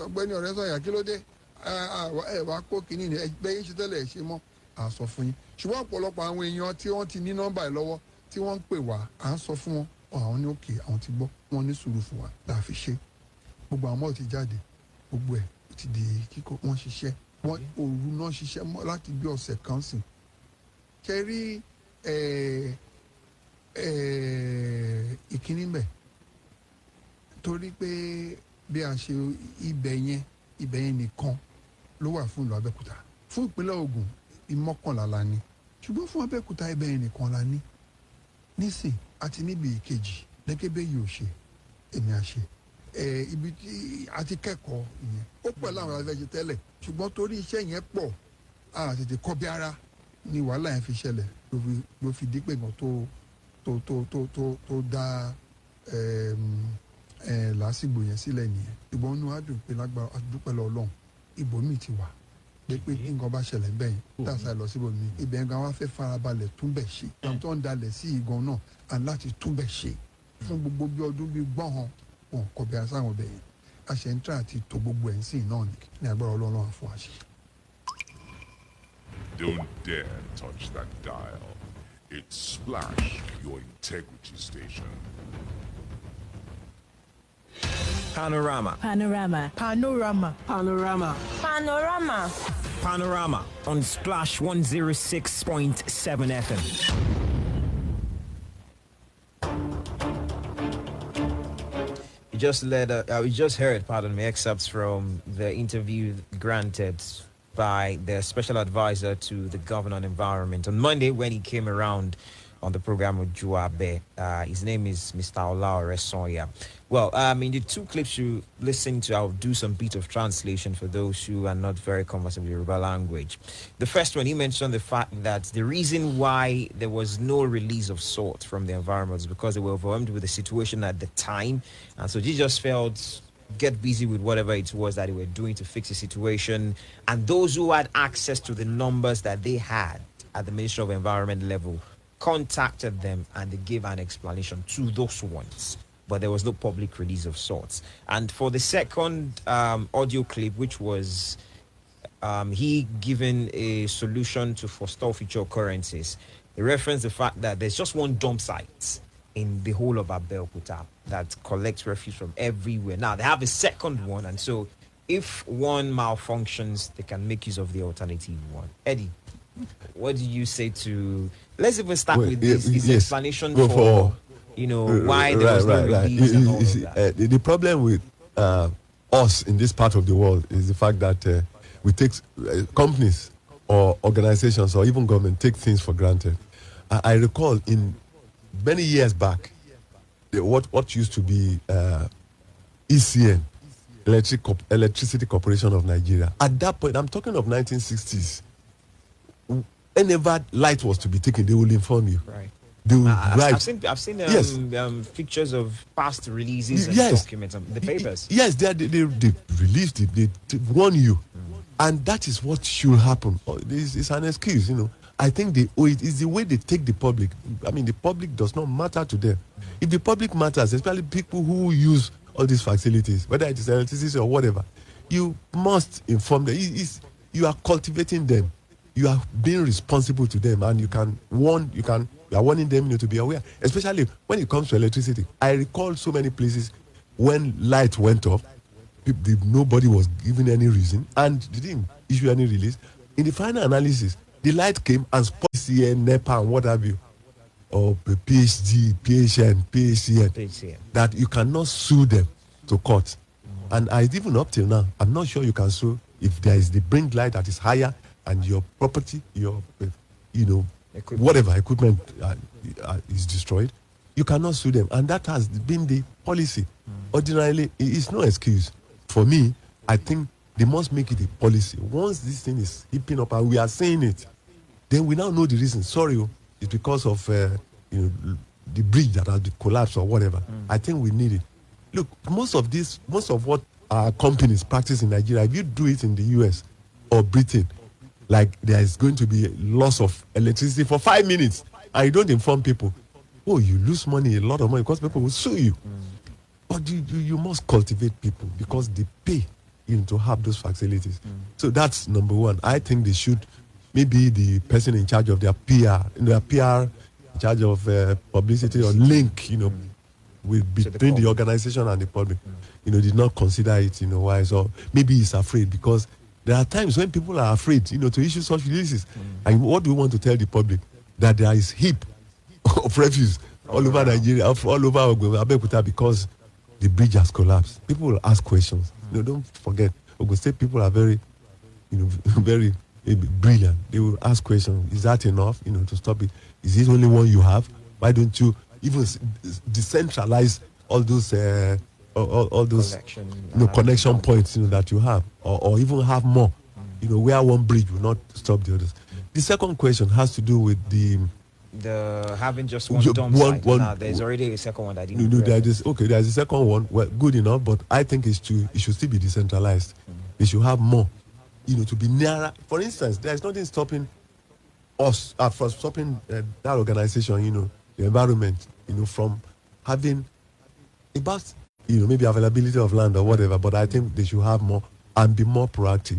Speaker 4: ọ̀gbẹ́ni Ọ̀rẹ́sọ̀yà kí ló dé, ẹ wá kó kínní ni ẹgbẹ́ yín ṣe tẹ́lẹ̀ ṣe mọ́, à sọ fún yín ṣùgbọ́n ọ̀pọ̀lọpọ̀ àwọn èèyàn tí wọ́n ti ní nọ́mbà ẹ̀ lọ́wọ́ tí wọ́n ń pè wá à ń sọ fún wọn àwọn ní òkè àwọn ti gbọ́ wọn ní sùúrù fún wa là á fi ṣe gbogbo àwọn ti jáde gbogbo ẹ̀ ó ti di kíkó wọ́n ṣiṣẹ́ wọ́n òru náà ṣiṣẹ́ mọ́ láti bí ọ̀sẹ̀ kan sìn ṣe rí ìkíní mbẹ̀ torí pé bí a ṣe ibẹ̀ yẹn nìkan ló wà fún ìlú Abẹ́òkúta fún ìpínlẹ̀ Ògùn ìmọ̀kànlá la ní ṣùgbọ́n fún Abẹ́òkúta ibẹ̀ yẹn nìkan la ní nísìn àti níbi ìkejì lẹ́gẹ́bẹ́ yìí ò ṣe èmi àṣe ibi tí a ti kẹ́kọ̀ọ́ ìyẹn ó pẹ̀ láwọn abẹ́jẹ tẹ́lẹ̀ ṣùgbọ́n torí iṣẹ́ yẹn pọ̀ a tètè kọ́ bí ara ni wàhálà yẹn fi ṣẹlẹ̀ ló fi dípè gan tó dá làásìgbò yẹn sílẹ̀ nìyẹn ìbọn inú wa dùn pé lágbára àdúpẹ́ lọ Ọlọ́run ibòmíì ti wà pé nǹkan bá ṣẹlẹ̀ bẹ́ẹ̀ tàṣà lọ síbòmíì ibẹ̀ gan wa fẹ́ farabalẹ̀ túnbẹ̀ ṣe ìtàn tó ń dalẹ̀ sí ìgan náà à ń láti túnbẹ̀ ṣe fún gbogbo bí ọdún bíi gbọ́n wọn kò bí asáwọn ọbẹ̀ yẹn àṣẹ ń tẹ́ àti tó gbogbo ẹ̀ ń sìn náà ní agbára Ọlọ́run àfọ àṣẹ.
Speaker 5: Don't dare touch that dial. It's Splash, your integrity station.
Speaker 1: Panorama.
Speaker 6: Panorama. Panorama. Panorama.
Speaker 7: Panorama.
Speaker 1: Panorama on Splash 106.7 FM. We just heard, excerpts from the interview granted by the special advisor to the governor on environment on Monday when he came around on the program with Juabe. His name is Mr. Olaore Sonya. Well, in the two clips you listen to, I'll do some bit of translation for those who are not very conversant with Yoruba language. The first one, he mentioned the fact that the reason why there was no release of salt from the environment is because they were overwhelmed with the situation at the time. And so they just felt, get busy with whatever it was that they were doing to fix the situation. And those who had access to the numbers that they had at the Ministry of Environment level contacted them and they gave an explanation to those ones, but there was no public release of sorts. And for the second audio clip, which was he giving a solution to forestall future occurrences, he referenced the fact that there's just one dump site in the whole of Abeokuta that collects refuse from everywhere. Now they have a second one, and so if one malfunctions, they can make use of the alternative one. Eddie, what do you say to? Let's even start with this
Speaker 3: yes.
Speaker 1: explanation for why there was no release and all of that.
Speaker 3: The problem with us in this part of the world is the fact that we take companies or organizations or even government take things for granted. I recall in many years back, what used to be ECN, Electricity Corporation of Nigeria. At that point, I'm talking of 1960s. Whenever light was to be taken, they will inform you.
Speaker 1: Right.
Speaker 3: They will write.
Speaker 1: I've seen
Speaker 3: Yes.
Speaker 1: Pictures of past releases and
Speaker 3: Yes.
Speaker 1: documents, the papers.
Speaker 3: Yes, they released it. They warn you, and that is what should happen. This is an excuse, I think they owe it. It's the way they take the public. I mean, the public does not matter to them. If the public matters, especially people who use all these facilities, whether it is electricity or whatever, you must inform them. You are cultivating them. You are being responsible to them, and you can warn. You are warning them to be aware, especially when it comes to electricity. I recall so many places when light went off, nobody was given any reason, and they didn't issue any release. In the final analysis, the light came and spoiled CN, NEPA, and what have you, or PhD, PHN, PHCN, that you cannot sue them to court. And even up till now, I'm not sure you can sue if there is the bring light that is higher and your property, your whatever equipment is destroyed, you cannot sue them. And that has been the policy. Ordinarily, it's no excuse. For me, I think they must make it a policy. Once this thing is heaping up and we are saying it, then we now know the reason. Sorry, it's because of the bridge that has collapsed or whatever. I think we need it. Look, most of what our companies practice in Nigeria, if you do it in the US or Britain, like there is going to be a loss of electricity for 5 minutes, and you don't inform people, you lose money, a lot of money, because people will sue you. But you must cultivate people because they pay to have those facilities. So that's number one. I think they should, maybe the person in charge of their PR, in charge of publicity or link, with between the organization and the public, did not consider it, wise, or maybe he's afraid, because there are times when people are afraid, to issue such releases. And what do we want to tell the public? That there is heap of refuse all over Nigeria, all over Abeokuta, because the bridge has collapsed. People will ask questions. Don't forget, Ogun State people are very, very brilliant. They will ask questions. Is that enough, to stop it? Is it only one you have? Why don't you even decentralize all those all those connection points that you have, or even have more, where one bridge will not stop the others. The second question has to do with the
Speaker 1: having just one dump site. There's already a second one that didn't.
Speaker 3: There's a second one. Well, good enough, but I think it should still be decentralized. They should have more, to be nearer. For instance, there's nothing stopping us from stopping that organization, the environment, from having about, maybe availability of land or whatever. But I think they should have more and be more proactive,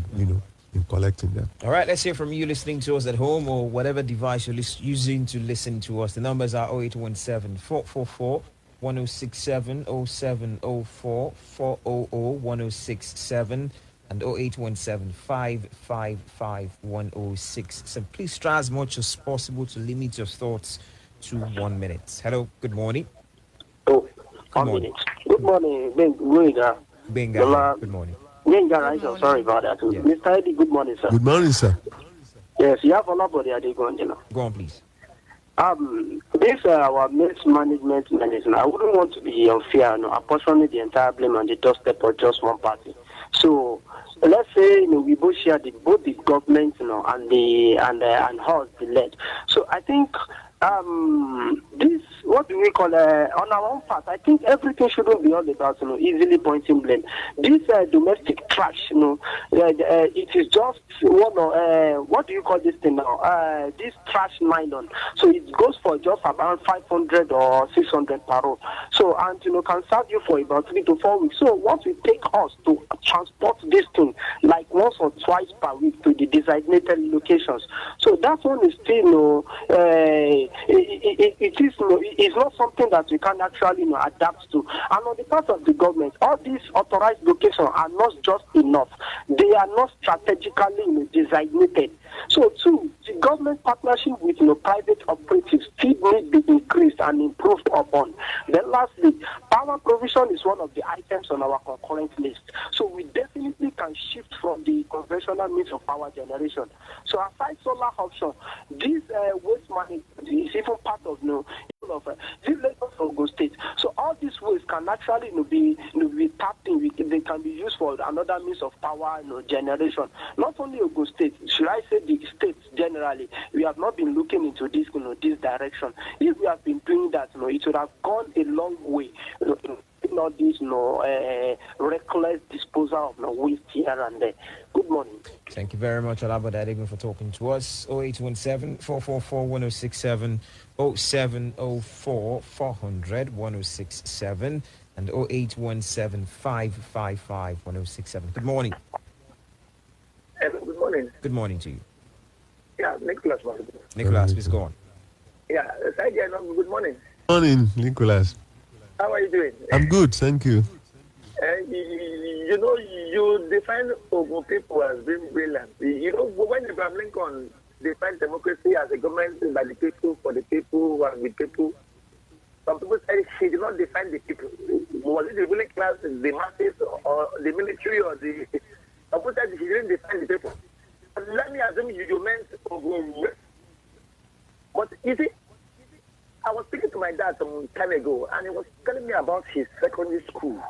Speaker 3: in collecting them.
Speaker 1: All right, let's hear from you listening to us at home or whatever device you're using to listen to us. The numbers are 0817-444-1067, 0704-400-1067, and 0817-555-1067. Please try as much as possible to limit your thoughts to 1 minute. Hello, good morning.
Speaker 7: Oh,
Speaker 1: good morning.
Speaker 7: Good morning,
Speaker 1: Benga. Good morning.
Speaker 7: Sorry about that.
Speaker 1: Yeah.
Speaker 7: Mr. Eddy, good morning, sir.
Speaker 3: Good morning, sir.
Speaker 7: Yes, you have a lot of the Adegon,
Speaker 1: Go on, please.
Speaker 7: This our mismanagement, I wouldn't want to be unfair, apportioning the entire blame on the doorstep of just one party. So let's say we both share both the government, and us the led. So I think this, what do we call on our own part, I think everything shouldn't be all about easily pointing blame. This domestic trash, it is just one of what do you call this thing now? This trash nylon. So it goes for just about 500 or 600 per roll. So and can serve you for about 3 to 4 weeks. So what will take us to transport this thing like once or twice per week to the designated locations? So that one is still it's not something that we can actually adapt to. And on the part of the government, all these authorized locations are not just enough. They are not strategically designated. So too, the government partnership with private operatives still need to be increased and improved upon. Then lastly, power provision is one of the items on our concurrent list. So we definitely can shift from the conventional means of power generation. So aside solar option, this waste management is even part of this Lagos Ogun State. So all these ways can actually be tapped in. They can be used for another means of power generation. Not only Ogun State, should I say the states generally, we have not been looking into this this direction. If we have been doing that, it would have gone a long way. Not this reckless disposal of waste here and there. Good morning.
Speaker 1: Thank you very much, Alabada, for talking to us. 0817-444-1067, 0704-400-1067, and 0817-555-1067. Good morning.
Speaker 8: Good morning.
Speaker 1: Good morning to you.
Speaker 8: Yeah, Nicholas.
Speaker 1: Nicholas, please go on.
Speaker 8: Yeah, good morning.
Speaker 3: Morning, Nicholas.
Speaker 8: How are you doing?
Speaker 3: I'm good, thank you.
Speaker 8: You define Ogun people as being brilliant. When Abraham Lincoln defined democracy as a government by the people, for the people, and with people, some people say she did not define the people. Was it the ruling class, the masses, or the military, or the... Some people said she didn't define the people. And let me assume you meant Ogun. But you see, I was speaking to my dad some time ago, and he was telling me about his secondary school.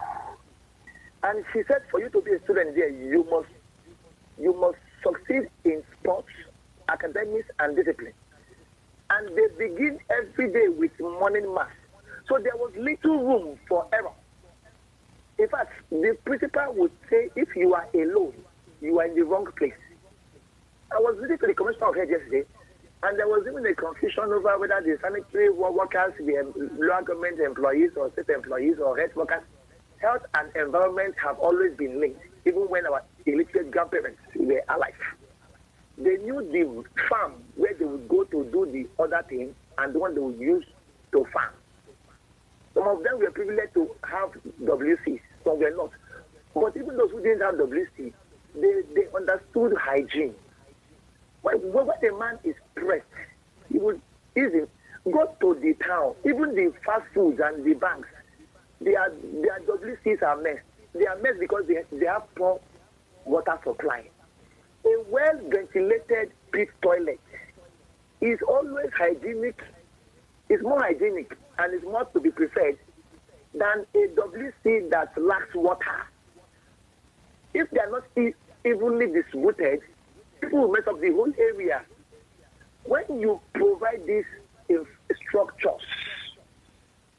Speaker 8: And she said, for you to be a student there, you must succeed in sports, academics, and discipline. And they begin every day with morning mass. So there was little room for error. In fact, the principal would say, if you are alone, you are in the wrong place. I was listening to the commissioner of health yesterday, and there was even a confusion over whether the sanitary workers, the local government employees or state employees or health workers, health and environment have always been linked, even when our illiterate grandparents were alive. They knew the farm where they would go to do the other thing and the one they would use to farm. Some of them were privileged to have WC, some were not. But even those who didn't have WC, they understood hygiene. When a man is pressed, he would easily go to the town. Even the fast foods and the banks, their WCs are messed. They are messed because they have poor water supply. A well-ventilated pit toilet is always hygienic. It's more hygienic and is more to be preferred than a WC that lacks water. If they are not evenly distributed, people will mess up the whole area. When you provide these structures,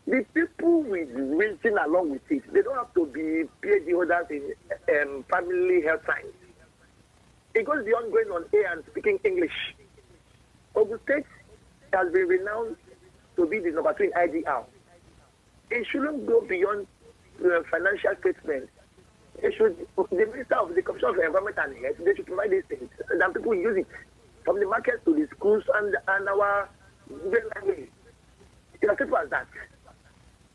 Speaker 8: the people will reason along with it. They don't have to be PhD holders in family health science. It goes beyond going on air and speaking English. Ogun State has been renowned to be the number 2 in IDR. It shouldn't go beyond financial statement. The Minister of the Commission of Environment and Health, they should provide these things. And people use it from the market to the schools and our language. It's as simple as that.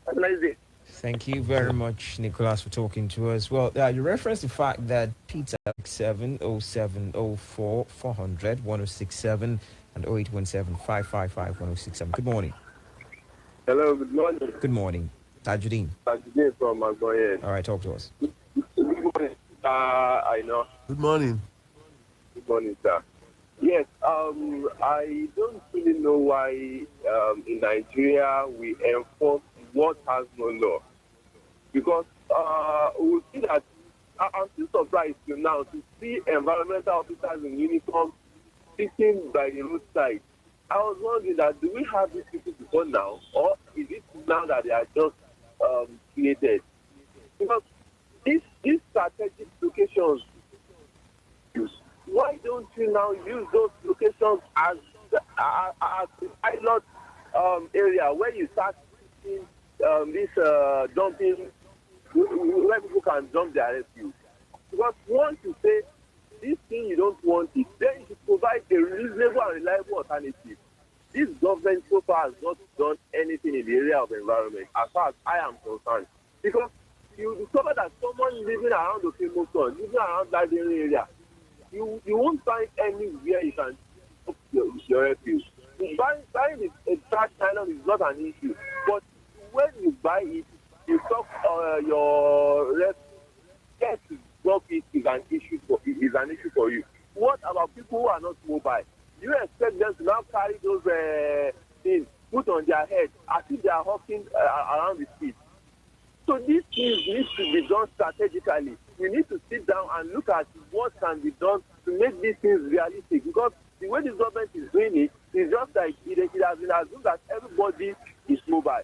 Speaker 8: Have a nice day.
Speaker 1: Thank you very much, Nicholas, for talking to us. Well, you referenced the fact that Peter 70704 400 1067 and 0817 555 1067. Good morning.
Speaker 9: Hello, good morning.
Speaker 1: Good morning. Tajuddin.
Speaker 9: Tajuddin from Magboye.
Speaker 1: All right, talk to us.
Speaker 9: Good morning. I know.
Speaker 3: Good morning.
Speaker 9: Good morning, sir. Yes, I don't really know why in Nigeria we enforce what has no law. Because we see that I'm still surprised now to see environmental officers in uniform sitting by the roadside. I was wondering that do we have these people before now, or is it now that they are just created? Because these strategic locations, why don't you now use those locations as the pilot area where you start seeing this dumping, where people can dump their refuse? Because once you say this thing you don't want it, then you should provide a reasonable and reliable alternative. This government so far has not done anything in the area of environment as far as I am concerned. Because you discover that someone living around the famous one, living around that area, you won't find anywhere you can put your refuse. Buying a trash nylon is not an issue, but when you buy it, you stop your refuse. Yes, to drop it is an issue for you. What about people who are not mobile? You expect them to now carry those things put on their head as if they are walking around the street. So these things need to be done strategically. We need to sit down and look at what can be done to make these things realistic. Because the way the government is doing it is just like it has been assumed that everybody is mobile.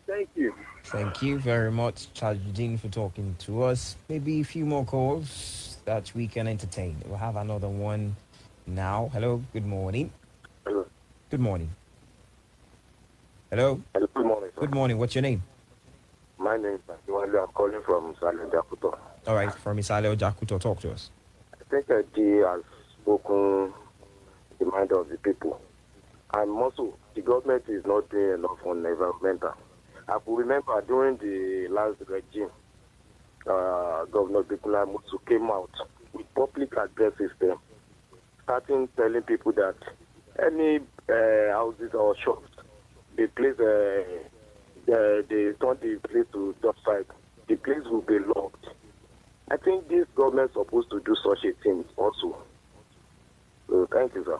Speaker 9: Thank you.
Speaker 1: Thank you very much, Tajuddin, for talking to us. Maybe a few more calls that we can entertain. We'll have another one now. Hello, good morning.
Speaker 10: Hello.
Speaker 1: Good morning. Hello.
Speaker 10: Hello, good morning, sir.
Speaker 1: Good morning. What's your name?
Speaker 10: My name is Panorama. I'm calling from Abeokuta.
Speaker 1: All right, from Abeokuta, talk to us.
Speaker 10: I think Eddy has spoken the mind of the people. And also, the government is not doing enough on environmental. I could remember during the last regime, Governor Bikula Mutu came out with public address system, starting telling people that any houses or shops, they place they turn the place to job site, the place will be locked. I think this government is supposed to do such a thing also. So thank you, sir.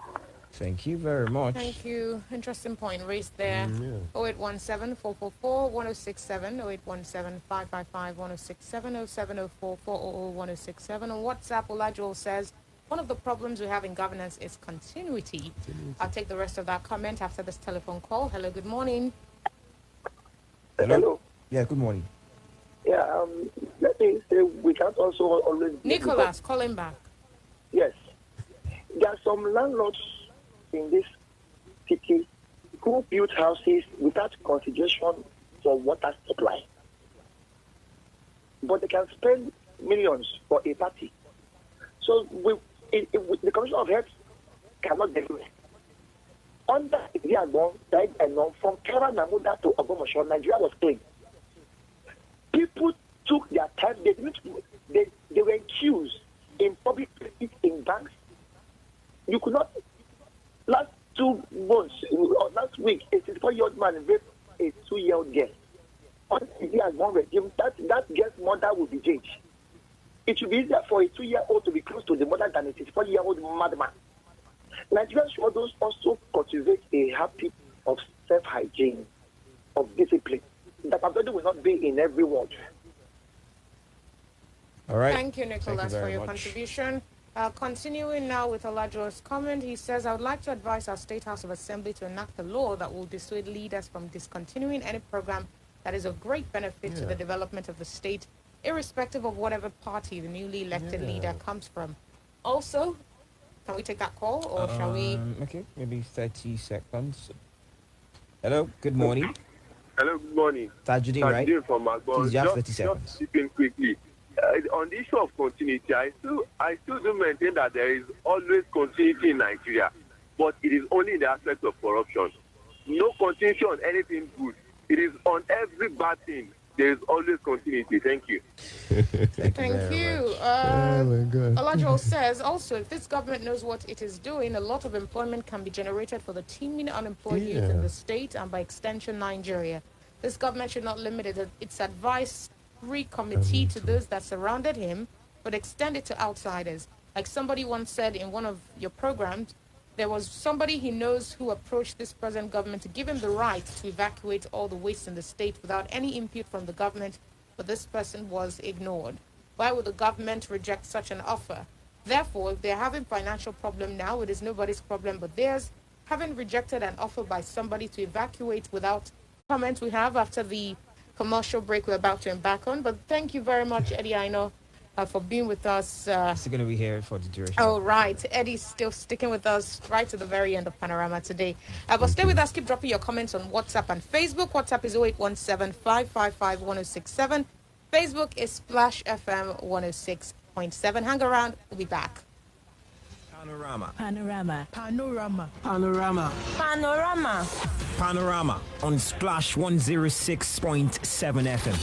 Speaker 1: Thank you very much.
Speaker 2: Thank you. Interesting point raised there. 0817 444 1067, 0817 555 1067, 0704 400 1067. On WhatsApp, Olajuwon says, one of the problems we have in governance is continuity. I'll take the rest of that comment after this telephone call. Hello, good morning.
Speaker 8: Hello.
Speaker 1: Yeah, good morning.
Speaker 8: Yeah, let me say we can't also always...
Speaker 2: Nicholas, call him back.
Speaker 8: Yes. There are some landlords in this city who built houses without consideration for water supply. But they can spend millions for a party. So the Commission of Health cannot deliver. Under Eddy Aina, from Kara Namuda to Ogbomoso, Nigeria was clean. People took their time. They were in queues in public places, in banks. You could not. Last 2 months, or last week, a 64-year-old man raped a 2-year-old girl. On Eddy Aina regime, that girl's mother will be judged. It should be easier for a 2-year-old to be close to the mother than a 64-year-old madman. Nigerians should also cultivate a habit of self-hygiene, of discipline. That ability will not be in every ward.
Speaker 1: All right.
Speaker 2: Thank you, Nicholas, for your contribution. Continuing now with Olajuwon's comment, he says, I would like to advise our State House of Assembly to enact a law that will dissuade leaders from discontinuing any program that is of great benefit to the development of the state, irrespective of whatever party the newly elected leader comes from. Also, can we take that call, or shall we?
Speaker 1: Okay, maybe 30 seconds. Hello, good morning.
Speaker 9: Hello, good morning.
Speaker 1: Tajudeen, right?
Speaker 9: From Agbon.
Speaker 1: Please, you have 30 seconds.
Speaker 9: Just speaking quickly. On the issue of continuity, I still do maintain that there is always continuity in Nigeria, but it is only in the aspect of corruption. No continuity on anything good. It is on every bad thing. There is always continuity. Thank you.
Speaker 2: Thank you.
Speaker 3: Oh my God.
Speaker 2: Olajuwon says also, if this government knows what it is doing, a lot of employment can be generated for the teeming unemployed youth in the state and by extension Nigeria. This government should not limit its advisory committee to those that surrounded him, but extend it to outsiders. Like somebody once said in one of your programs, there was somebody he knows who approached this present government to give him the right to evacuate all the waste in the state without any input from the government, but this person was ignored. Why would the government reject such an offer? Therefore, if they're having financial problem now, it is nobody's problem but theirs. Having rejected an offer by somebody to evacuate without comment we have after the commercial break we're about to embark on. But thank you very much, Eddy Aina, for being with us.
Speaker 1: Still going to be here for the duration.
Speaker 2: Oh, right. Eddie's still sticking with us right to the very end of Panorama today. But stay with us. Keep dropping your comments on WhatsApp and Facebook. WhatsApp is 0817-555-1067. Facebook is Splash FM 106.7. Hang around. We'll be back.
Speaker 1: Panorama.
Speaker 6: Panorama. Panorama.
Speaker 11: Panorama.
Speaker 6: Panorama.
Speaker 1: Panorama on Splash 106.7 FM.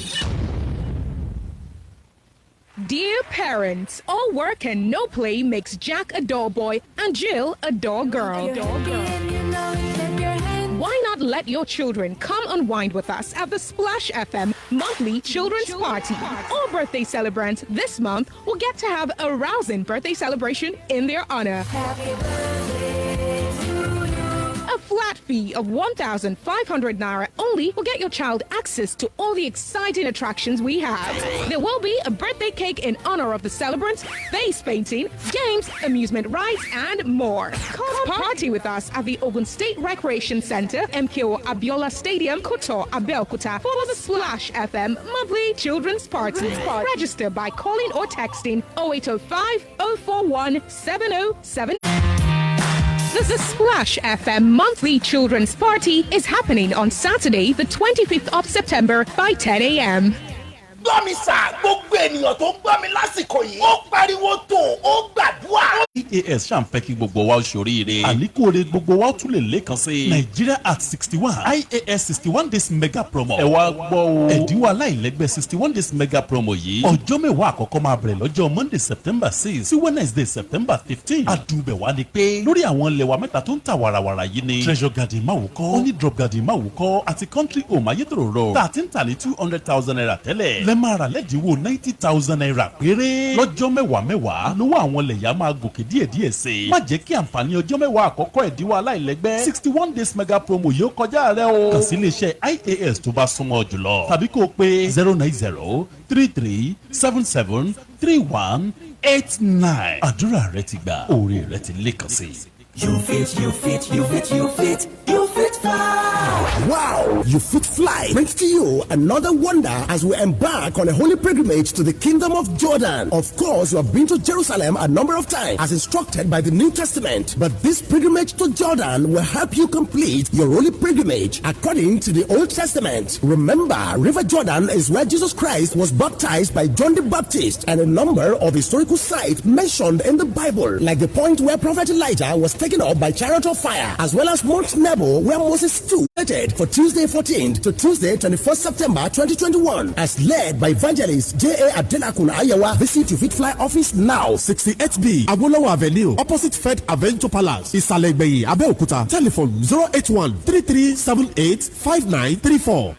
Speaker 12: Dear parents, all work and no play makes Jack a dull boy and Jill a dull girl. Why not let your children come unwind with us at the Splash FM monthly children's party? All birthday celebrants this month will get to have a rousing birthday celebration in their honor. Happy birthday to you. A flat fee of 1,500 Naira only will get your child access to all the exciting attractions we have. There will be a birthday cake in honor of the celebrants, face painting, games, amusement rides, and more. Come party with us at the Ogun State Recreation Center, MKO Abiola Stadium, Koto, Abeokuta for the Splash FM monthly children's party. Register by calling or texting 0805 041 707. The Splash FM monthly children's party is happening on Saturday, the 25th of September by 10 a.m.
Speaker 13: Gbọ́mi sá, gbogbo ènìyàn tó gbọ́ mi lásìkò yìí. Ó pariwo tó, ó gbàdúrà.
Speaker 14: EAS ṣàǹfẹ́ kí gbogbo wa ó ṣoríire. Àníkóore gbogbo wa ó tún lè lékan sí. Nigeria at 61 IAS 61 days mega promo. Ẹ wá gbọ́ o. Ẹ̀dínwó aláìlẹ́gbẹ́ 61 days mega promo yìí. Ọjọ́ mẹ́wàá àkọ́kọ́ máa bẹ̀rẹ̀ lọ́jọ́ Monday September 6 sí Wednesday September 15. Àdùbẹ̀wá ni pé lórí àwọn ilẹ̀ wa mẹ́ta tó ń ta wàràwàrà yìí ni Treasure Garden Máwùkọ́, Honey Drop Garden Máwùkọ́ àti Country Home Ayétòrò Road. Tá a ti ń tà ní 200,000 naira tẹ́lẹ̀. Lẹ́ máa rà lẹ́dínwó 90,000 naira péré. Lọ́jọ́ mẹ́wàá lówó àwọn ilẹ̀ yà máa gòkè díẹ̀díẹ̀ sí. Má jẹ́ kí àǹfààní ọjọ́ mẹ́wàá àkọ́kọ́ ẹ̀dínwó aláìlẹ́gbẹ́ 61 days mega promo yóò kọjá rẹ o. Kàn sí iléeṣẹ́ IAS tó bá súnmọ́ jùlọ. Tàbí kó o pé 090-3377-3189. Àdúrà rẹ ti gbà, oore rẹ ti lékan sí.
Speaker 13: You fit fly.
Speaker 11: Wow, you fit fly brings to you another wonder as we embark on a holy pilgrimage to the kingdom of Jordan. Of course, you have been to Jerusalem a number of times as instructed by the New Testament, but this pilgrimage to Jordan will help you complete your holy pilgrimage according to the Old Testament. Remember, River Jordan is where Jesus Christ was baptized by John the Baptist, and a number of historical sites mentioned in the Bible, like the point where Prophet Elijah was taken up by chariot of fire, as well as Mount Nebo where Moses stood, for Tuesday 14th to Tuesday 21st September 2021, as led by evangelist J.A. Adelakun Ayawa. Visit your Fit Fly office now, 68B Awolowo Avenue, opposite Fed Adventure Palace, Isalẹ̀gbẹ̀yìn, Abeokuta. Telephone 081-3378-5934.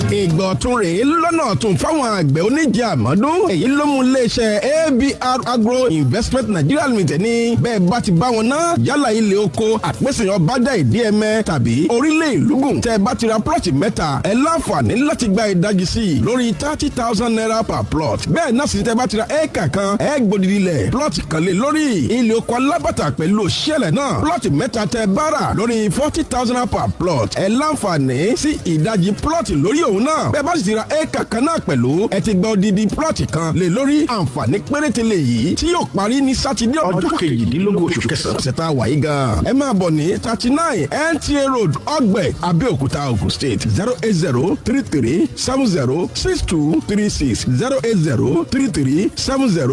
Speaker 15: ìgbọ̀tún rèé lọ́nà ọ̀tún fáwọn àgbẹ̀ oníjẹ àmọ́dún èyí ló mú iléeṣẹ́ ABR Agro Investment Nigeria Limited ní bẹ́ẹ̀ bá ti bá wọn ná yálà ilé oko àpèsèyàn bádà ìdí ẹ̀mẹ́ tàbí orílẹ̀ ìlúgùn tẹ́ bá ti ra plọ̀tì mẹ́ta ẹ láǹfààní láti gba ìdajì sí i lórí 30,000 naira per plot. Bẹ́ẹ̀ náà sì tẹ́ bá ti ra éèkà kan ẹ gbòdìdì lẹ̀ plọ̀tì kan lé lórí ilé oko alábàtà pẹ̀lú òṣìṣẹ́lẹ̀ náà plọ̀tì mẹ́ta tẹ́ bá rà lórí 40,000 naira per plot ẹ láǹfààní sí ìdajì plọ̀tì lórí òun náà bẹ́ẹ̀ bá sì ti ra éèkà kan náà pẹ̀lú ẹ ti gba odidi plọ̀tì kan lé lórí àǹfààní péréte lè yìí tí yóò parí ní sátidé ọjọ́ kejìdínlógún oṣù kẹsàn-án ṣẹ̀ta wàyí gan. ẹ máa bọ̀ ní 39 NTA Road Ọ̀gbẹ́ Abeokuta Ogun State 08033706236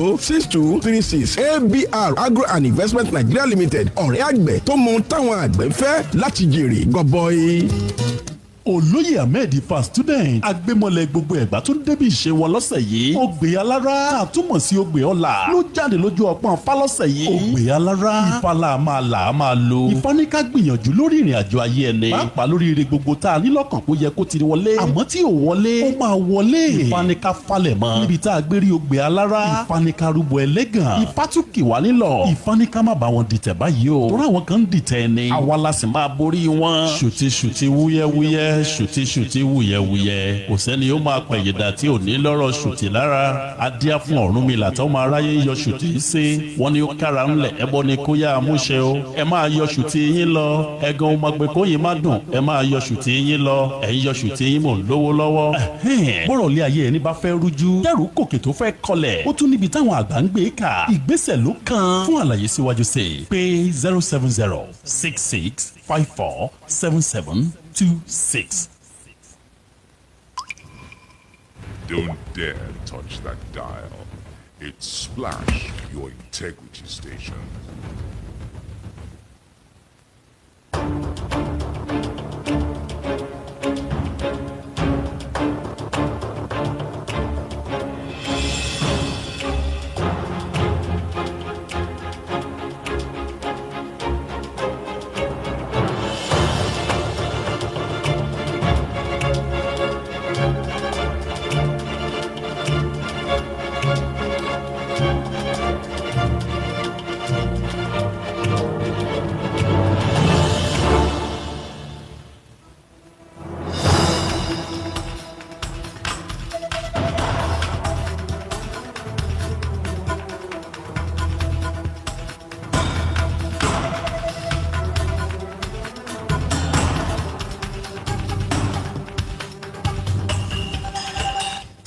Speaker 15: 08033706236 ABR Agro and Investment Nigeria Limited ọ̀rẹ́ àgbẹ̀ tó mọ táwọn àgbẹ̀ fẹ́ láti jèrè gọbọi.
Speaker 14: Olóyè Ahmed Ifa student agbémọlẹ̀ gbogbo ẹ̀gbá tó ń débi ìṣe wọn lọ́sẹ̀ yìí Ògbè Alára àtúmọ̀ sí Ògbè Ọlá ló jáde lójú ọpọ́n Ifá lọ́sẹ̀ yìí Ògbè Alára Ifá là máa là á máa lo Ifá ní ká gbìyànjú lórí ìrìn àjò ayé ẹni pàápàá lórí ire gbogbo tá a nílọ́kàn kó yẹ kó ti wọlé àmọ́ tí ò wọlé ó máa wọlé Ifá ní ká falẹ̀ mọ́ níbi tá a gbé rí Ògbè Alára Ifá ní ká rúbọ ẹlẹ́gàn Ifá tún kì wá nílọ̀ Ifá ní ká má bá wọn dìtẹ̀ báyìí o tó ráwọn kan ń dìtẹ̀ ẹni àwa la sì máa borí wọn ṣùtì wúyẹ́wúyẹ́ ṣùtì wuyẹwuyẹ kò sẹ́ni ó máa pẹ̀yìndà tí ò ní lọ́rọ̀ ṣùtì lára adíá fún Ọ̀rúnmìlà tó máa ráyé yọ ṣùtì ṣe wọ́n ní ó kára ńlẹ̀ ẹbọ ni kó yá amúṣẹ o ẹ máa yọ ṣùtì yín lọ ẹgan ọmọ gbẹ kó yín má dùn ẹ máa yọ ṣùtì yín lọ ẹ ń yọ ṣùtì yín mò ń lówó lọ́wọ́. bọ́rọ̀ lé ayé ẹni bá fẹ́ rújú dẹ́rù kòkè tó fẹ́ kọlẹ̀ ó tún níbi táwọn àgbà ń gbé kà ìgbésẹ̀ ló kàn fún àlàyé síwájú sí pé 070-6654-7726.
Speaker 5: Don't dare touch that dial. It's Splash, your integrity station.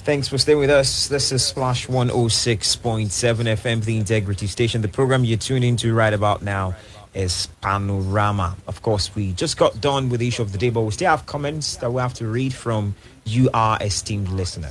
Speaker 1: Thanks for staying with us. This is Splash 106.7 FM, the Integrity Station. The program you're tuning into right about now is Panorama. Of course, we just got done with the issue of the day, but we still have comments that we have to read from you, our esteemed listener.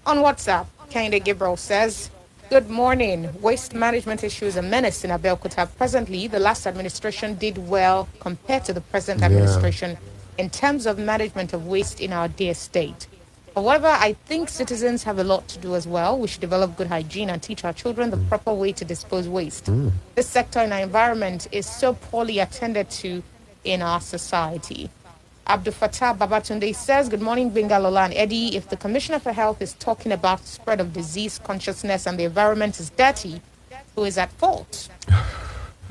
Speaker 2: On WhatsApp, Kende Gabriel says, good morning. Waste management issues are menace in Abeokuta. Presently, the last administration did well compared to the present administration in terms of management of waste in our dear state. However, I think citizens have a lot to do as well. We should develop good hygiene and teach our children the proper way to dispose waste. This sector in our environment is so poorly attended to in our society. Abdul Fattah Babatunde says, good morning, Bingalola and Eddy. If the Commissioner for Health is talking about spread of disease consciousness and the environment is dirty, who is at fault?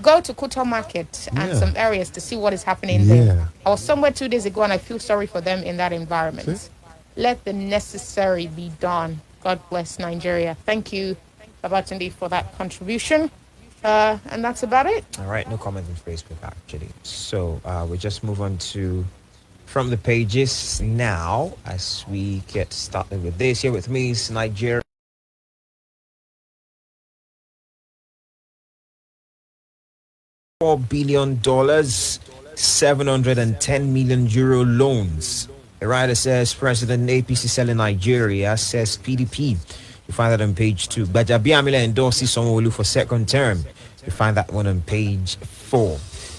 Speaker 2: Go to Kuto Market and some areas to see what is happening there. I was somewhere 2 days ago and I feel sorry for them in that environment. See? Let the necessary be done. God bless Nigeria. Thank you, Babatunde, for that contribution. And that's about it.
Speaker 1: All right, no comments on Facebook actually. So we just move on to from the pages now as we get started with this. Here with me is Nigeria. $4 billion, 710 million euro loans. The writer says President APC selling Nigeria, says PDP. You find that on page 2. Bajabiamila endorses Sanwo-Olu for second term. You find that one on page 4.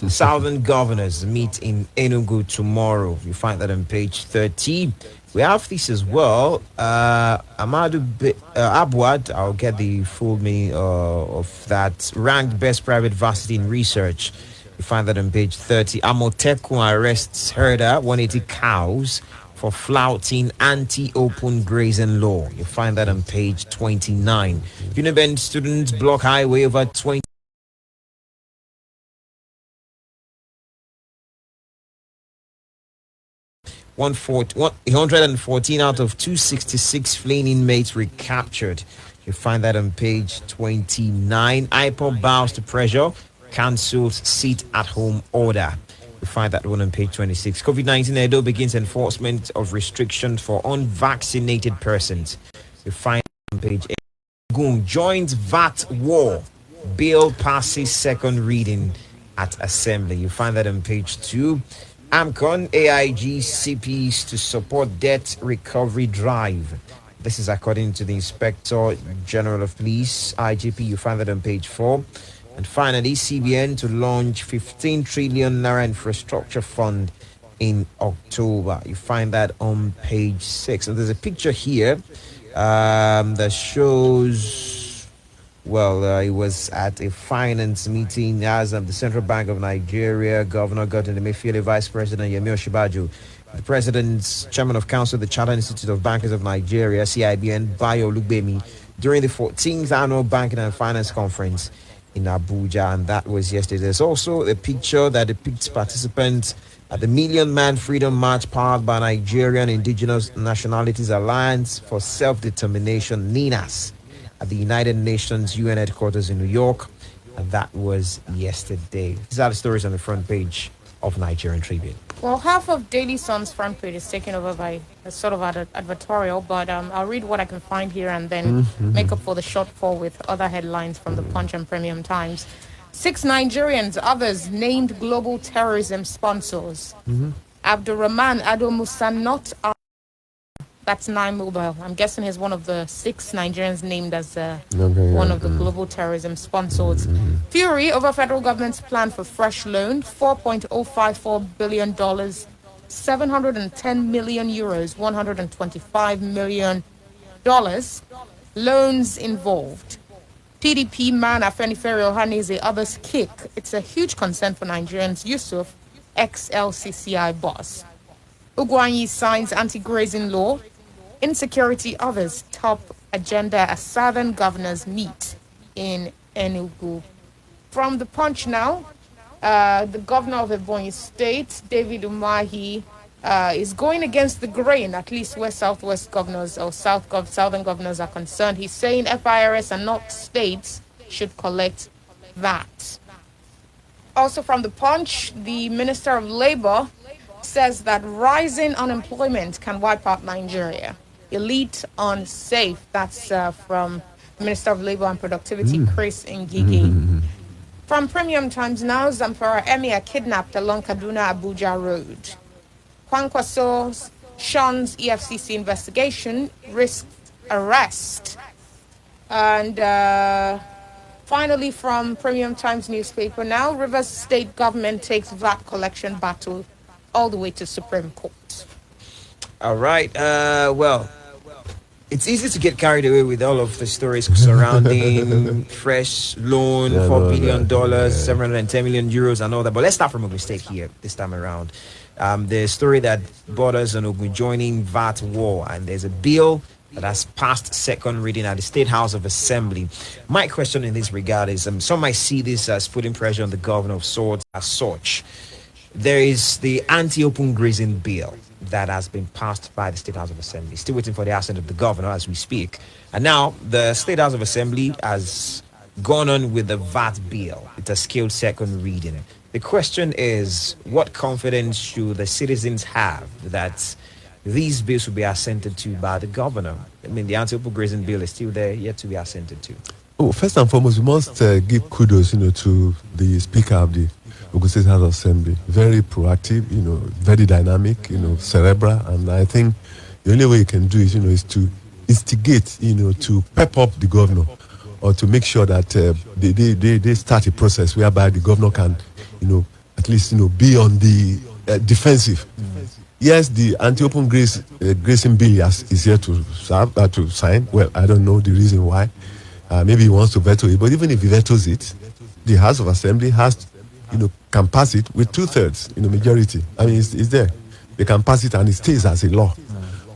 Speaker 1: Southern governors meet in Enugu tomorrow. You find that on page 30. We have this as well. Amadou Abuad, I'll get the full meaning of that, ranked best private varsity in research. You find that on page 30. Amotekun arrests herder 180 cows for flouting anti-open grazing law. You find that on page 29. Uniben students block highway over 20. 114 out of 266 fleeing inmates recaptured. You find that on page 29. IPOB bows to pressure, cancels sit at home order. You find that one on page 26. COVID-19 Edo begins enforcement of restrictions for unvaccinated persons. You find on page 8. Ogun joins VAT war. Bill passes second reading at Assembly. You find that on page 2. AMCON AIG CPs to support debt recovery drive. This is according to the Inspector General of Police, IGP. You find that on page 4. And finally, CBN to launch 15 trillion naira infrastructure fund in October. You find that on page 6. And there's a picture here that shows, it was at a finance meeting as the Central Bank of Nigeria, Governor Gordon Emefiele, Vice President Yemi Osinbajo, the President's Chairman of Council of the Chartered Institute of Bankers of Nigeria, CIBN, Bayo Olugbemi, during the 14th Annual Banking and Finance Conference in Abuja, and that was yesterday. There's also a picture that depicts participants at the Million Man Freedom March powered by Nigerian Indigenous Nationalities Alliance for Self-Determination, NINAS, at the United Nations UN headquarters in New York, and that was yesterday. These are the stories on the front page of Nigerian Tribune.
Speaker 2: Well, half of Daily Sun's front page is taken over by a sort of advertorial, but I'll read what I can find here and then make up for the shortfall with other headlines from the Punch and Premium Times. 6 Nigerians, others named global terrorism sponsors. Abdurrahman Ado Musa not. That's 9 Mobile. I'm guessing he's one of the 6 Nigerians named as one of the global terrorism sponsors. Fury over federal government's plan for fresh loan, $4.054 billion, 710 million euros, $125 million loans involved. PDP man Afenifere Ohaneze, others kick. It's a huge concern for Nigerians. Yusuf, ex-LCCI boss. Ugwanyi signs anti-grazing law. Insecurity, others top agenda as southern governors meet in Enugu. From the Punch now, the governor of Ebonyi State, David Umahi, is going against the grain, at least where southwest governors or southern governors are concerned. He's saying FIRS and not states should collect that. Also from the Punch, the Minister of Labor says that rising unemployment can wipe out Nigeria. Elite unsafe. That's from Minister of Labor and Productivity, Chris Ngigi. From Premium Times now, Zamfara Emir kidnapped along Kaduna Abuja Road. Kwankwaso shuns EFCC investigation, risked arrest. And finally, from Premium Times newspaper now, Rivers State government takes VAT collection battle all the way to Supreme Court.
Speaker 1: All right. It's easy to get carried away with all of the stories surrounding fresh loan, $4 billion, 710 million euros, and all that. But let's start from Ogun State here this time around. The story that borders on Ogun joining VAT war, and there's a bill that has passed second reading at the State House of Assembly. My question in this regard is, some might see this as putting pressure on the governor of sorts as such. There is the anti-open grazing bill that has been passed by the State House of Assembly. Still waiting for the assent of the governor as we speak. And now the State House of Assembly has gone on with the VAT bill. It's a skilled second reading. The question is, what confidence should the citizens have that these bills will be assented to by the governor? I mean, the anti-open grazing bill is still there, yet to be assented to.
Speaker 3: Oh, first and foremost, we must give kudos, to the Speaker of the Ogun State House of Assembly. Very proactive, very dynamic, cerebral, and I think the only way you can do it, is to instigate, to pep up the governor, or to make sure that they start a process whereby the governor can, at least, be on the defensive. Yes, the anti-open grazing bill is here to sign. Well, I don't know the reason why. Maybe he wants to veto it, but even if he vetoes it, the House of Assembly has, can pass it with 2/3, majority. I mean, it's there. They can pass it and it stays as a law.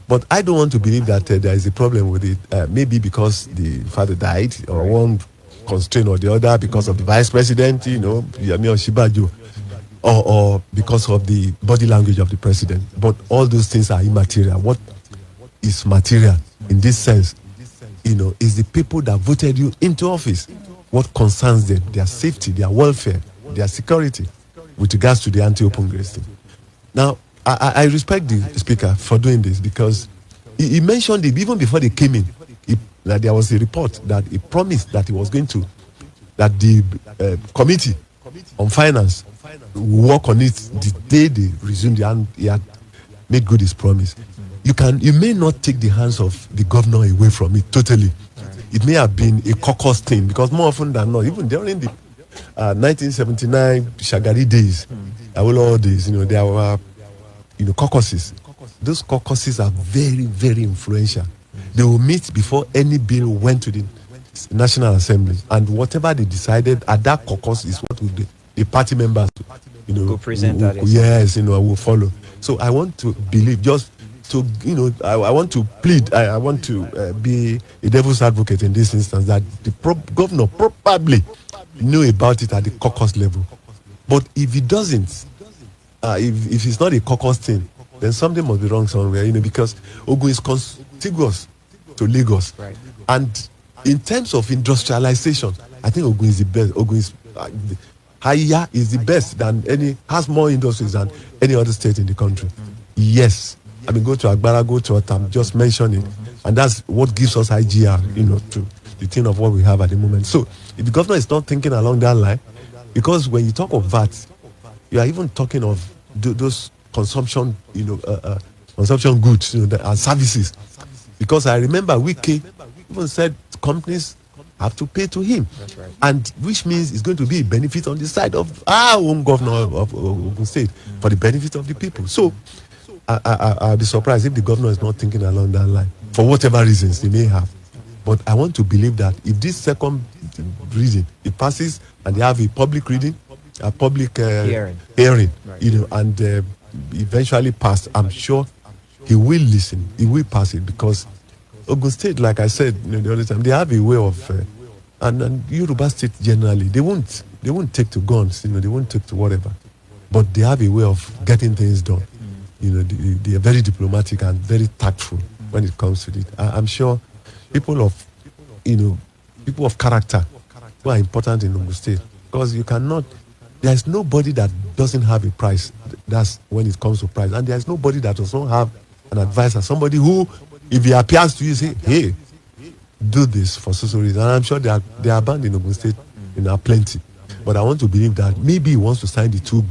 Speaker 3: But I don't want to believe that there is a problem with it. Maybe because the father died, or one constraint or the other, because of the vice president, Yemi Osinbajo, or because of the body language of the president. But all those things are immaterial. What is material in this sense, is the people that voted you into office. What concerns them, their safety, their welfare, their security, with regards to the anti-open grazing. That. Now, I respect the Speaker for doing this, because he mentioned it even before they came in. That there was a report that he promised that he was going to, that the committee on finance will work on it the day they resumed, and he had made good his promise. You may not take the hands of the governor away from it totally. It may have been a caucus thing, because more often than not, even during the 1979 Shagari days, Awolowo days, there were caucuses. Those caucuses are very, very influential. They will meet before any bill went to the National Assembly, and whatever they decided at that caucus is what will the party members,
Speaker 1: go present that.
Speaker 3: Yes, will follow. So I want to believe, just to, I want to plead, I want to be a devil's advocate in this instance, that the governor probably knew about it at the caucus level. But if he doesn't, if it's not a caucus thing, then something must be wrong somewhere, because Ogun is contiguous to Lagos.
Speaker 1: Right.
Speaker 3: And in terms of industrialization, I think Ogun is the best. Ogun is higher, is the best has more industries than any other state in the country. Yes. I mean, go to Agbara, go to Otam, just mention it. And that's what gives us IGR, to the thing of what we have at the moment. So if the governor is not thinking along that line, because when you talk of VAT, you are even talking of those consumption, consumption goods, and services. Because I remember Wike even said companies have to pay to him.
Speaker 1: That's right.
Speaker 3: And which means it's going to be a benefit on the side of our own governor of Ogun State, for the benefit of the people. So I'll be surprised if the governor is not thinking along that line, for whatever reasons they may have. But I want to believe that if this second reading, it passes, and they have a public reading, a public hearing, right, and eventually pass, I'm sure he will listen, he will pass it, because Ogun State, like I said the other time, they have a way of, and Yoruba State generally, they won't take to guns, they won't take to whatever, but they have a way of getting things done. They are very diplomatic and very tactful when it comes to it. I'm sure people of character who are important in Ogun State, because there's nobody that doesn't have a price. That's when it comes to price. And there's nobody that does not have an advisor, somebody who, if he appears to you, say, hey, do this for so reason. And I'm sure they are banned in Ogun State, plenty. But I want to believe that maybe he wants to sign the two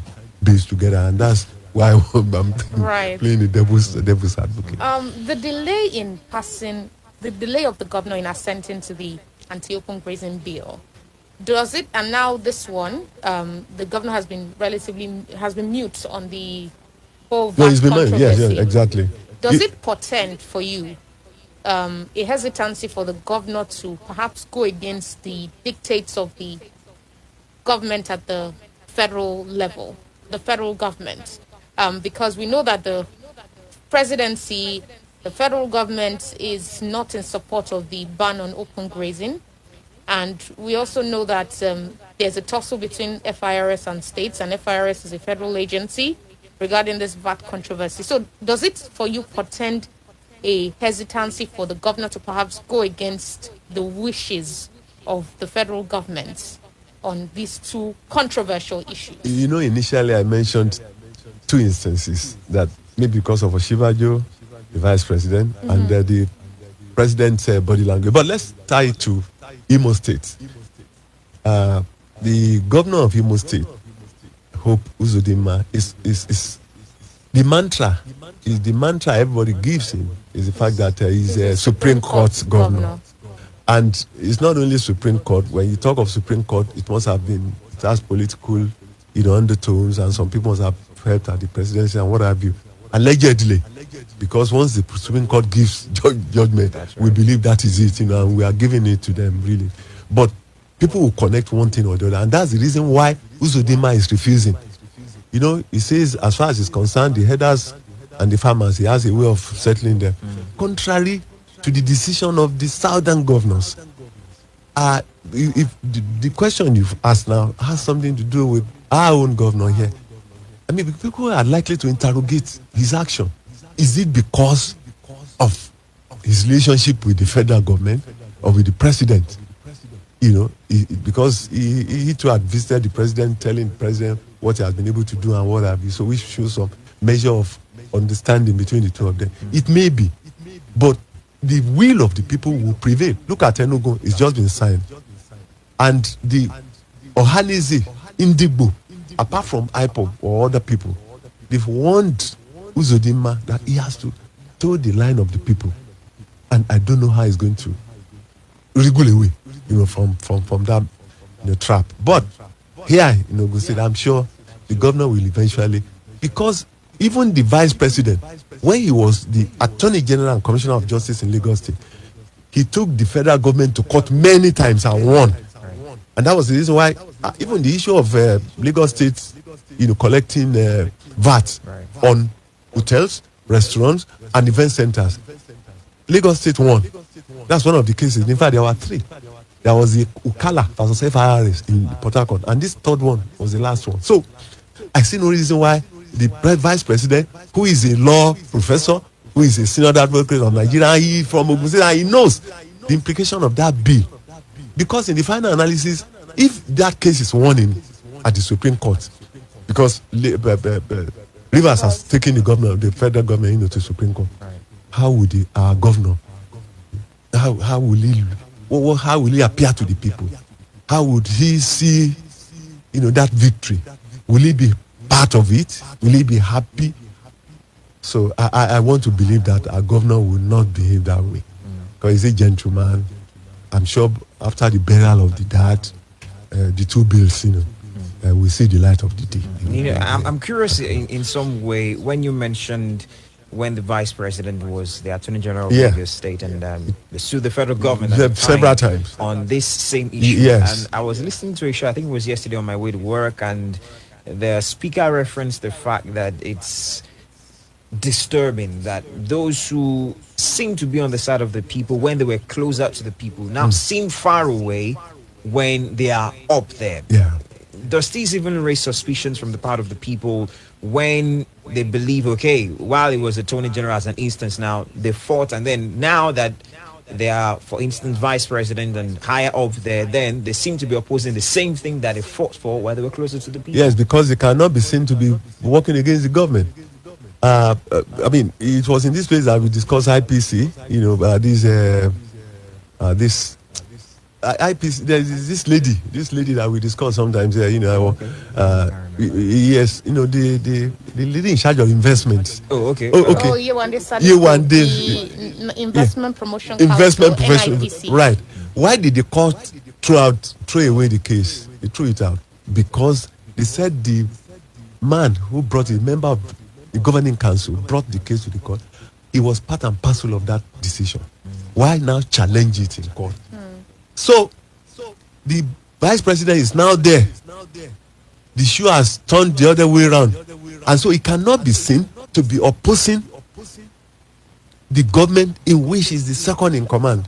Speaker 3: bills together, and that's why I'm playing the devil's advocate.
Speaker 2: The delay in passing, the delay of the governor in assenting to the anti-open grazing bill, does it, and now this one, the governor has been mute on the whole VAT controversy.
Speaker 3: Yes, exactly.
Speaker 2: Does it portend for you a hesitancy for the governor to perhaps go against the dictates of the government at the federal level, the federal government? Because we know that the presidency, the federal government is not in support of the ban on open grazing. And we also know that there's a tussle between FIRS and states, and FIRS is a federal agency regarding this VAT controversy. So does it, for you, portend a hesitancy for the governor to perhaps go against the wishes of the federal government on these two controversial issues?
Speaker 3: You know, initially I mentioned two instances that maybe because of Oshibajo, the vice president, and the president's body language. But let's tie it to Imo State. The governor of Imo State, Hope Uzodinma, is the mantra. Is the mantra everybody gives him is the fact that he's a Supreme Court governor. And it's not only Supreme Court. When you talk of Supreme Court, it must have been, it has political, undertones, and some people must have helped at the presidency and what have you. Allegedly, because once the Supreme Court gives judgment, we believe that is it, and we are giving it to them, really. But people will connect one thing or the other, and that's the reason why Uzodinma is refusing. He says, as far as he's concerned, the headers and the farmers, he has a way of settling them. Contrary to the decision of the southern governors. If the question you've asked now has something to do with our own governor here, I mean, people are likely to interrogate his action. Is it because of his relationship with the federal government or with the president? Because he too had visited the president, telling the president what he has been able to do and what have you. So we shows some measure of understanding between the two of them. It may be, but the will of the people will prevail. Look at Enugu, it's just been signed. And the Ohanize, Indigbo, apart from IPOB or other people, they've warned Uzodinma that he has to toe the line of the people. And I don't know how he's going to wriggle away, from that trap. But here in Ogun State, I'm sure the governor will eventually, because even the vice president, when he was the Attorney General and Commissioner of Justice in Lagos State, he took the federal government to court many times and won. And that was the reason why even the issue of Lagos State, collecting VAT on hotels, restaurants, and event centers, Lagos State won. That's one of the cases. In fact, there were three. There was the Ukala versus FIRS in Port Harcourt, and this third one was the last one. So I see no reason why the vice president, who is a law professor, who is a senior advocate of Nigeria, he from Ogun State, and he knows the implication of that bill. Because in the final analysis, if that case is won at the Supreme Court, because Rivers has taken the federal government into the Supreme Court, how would our governor, how will he appear to the people? How would he see, that victory? Will he be part of it? Will he be happy? So I want to believe that our governor will not behave that way. Because he's a gentleman. I'm sure after the burial of the dad, the two bills, will see the light of the day.
Speaker 1: I'm curious in some way when you mentioned when the vice president was the Attorney General of Lagos State and they sued the federal government
Speaker 3: several times
Speaker 1: on this same issue.
Speaker 3: Yes.
Speaker 1: And I was listening to a show, I think it was yesterday on my way to work, and the speaker referenced the fact that it's disturbing that those who seem to be on the side of the people when they were closer to the people now seem far away when they are up there. Does this even raise suspicions from the part of the people when they believe, okay, while it was Attorney General as an instance, now they fought, and then now that they are, for instance, vice president and higher up there, then they seem to be opposing the same thing that they fought for while they were closer to the people?
Speaker 3: Yes, because they cannot be seen to be working against the government. I mean, it was in this place that we discussed IPC, this IPC, there's this lady that we discuss sometimes here, yes, the lady in charge of investments.
Speaker 2: Oh, okay. Investment Promotion Council,
Speaker 3: right. Why did the court throw away the case? They threw it out because they said the man who brought it, member of the governing council, brought the case to the court. He was part and parcel of that decision. Why now challenge it in court? So the vice president is now there. The shoe has turned the other way around, and so he cannot be seen to be opposing the government in which is the second in command.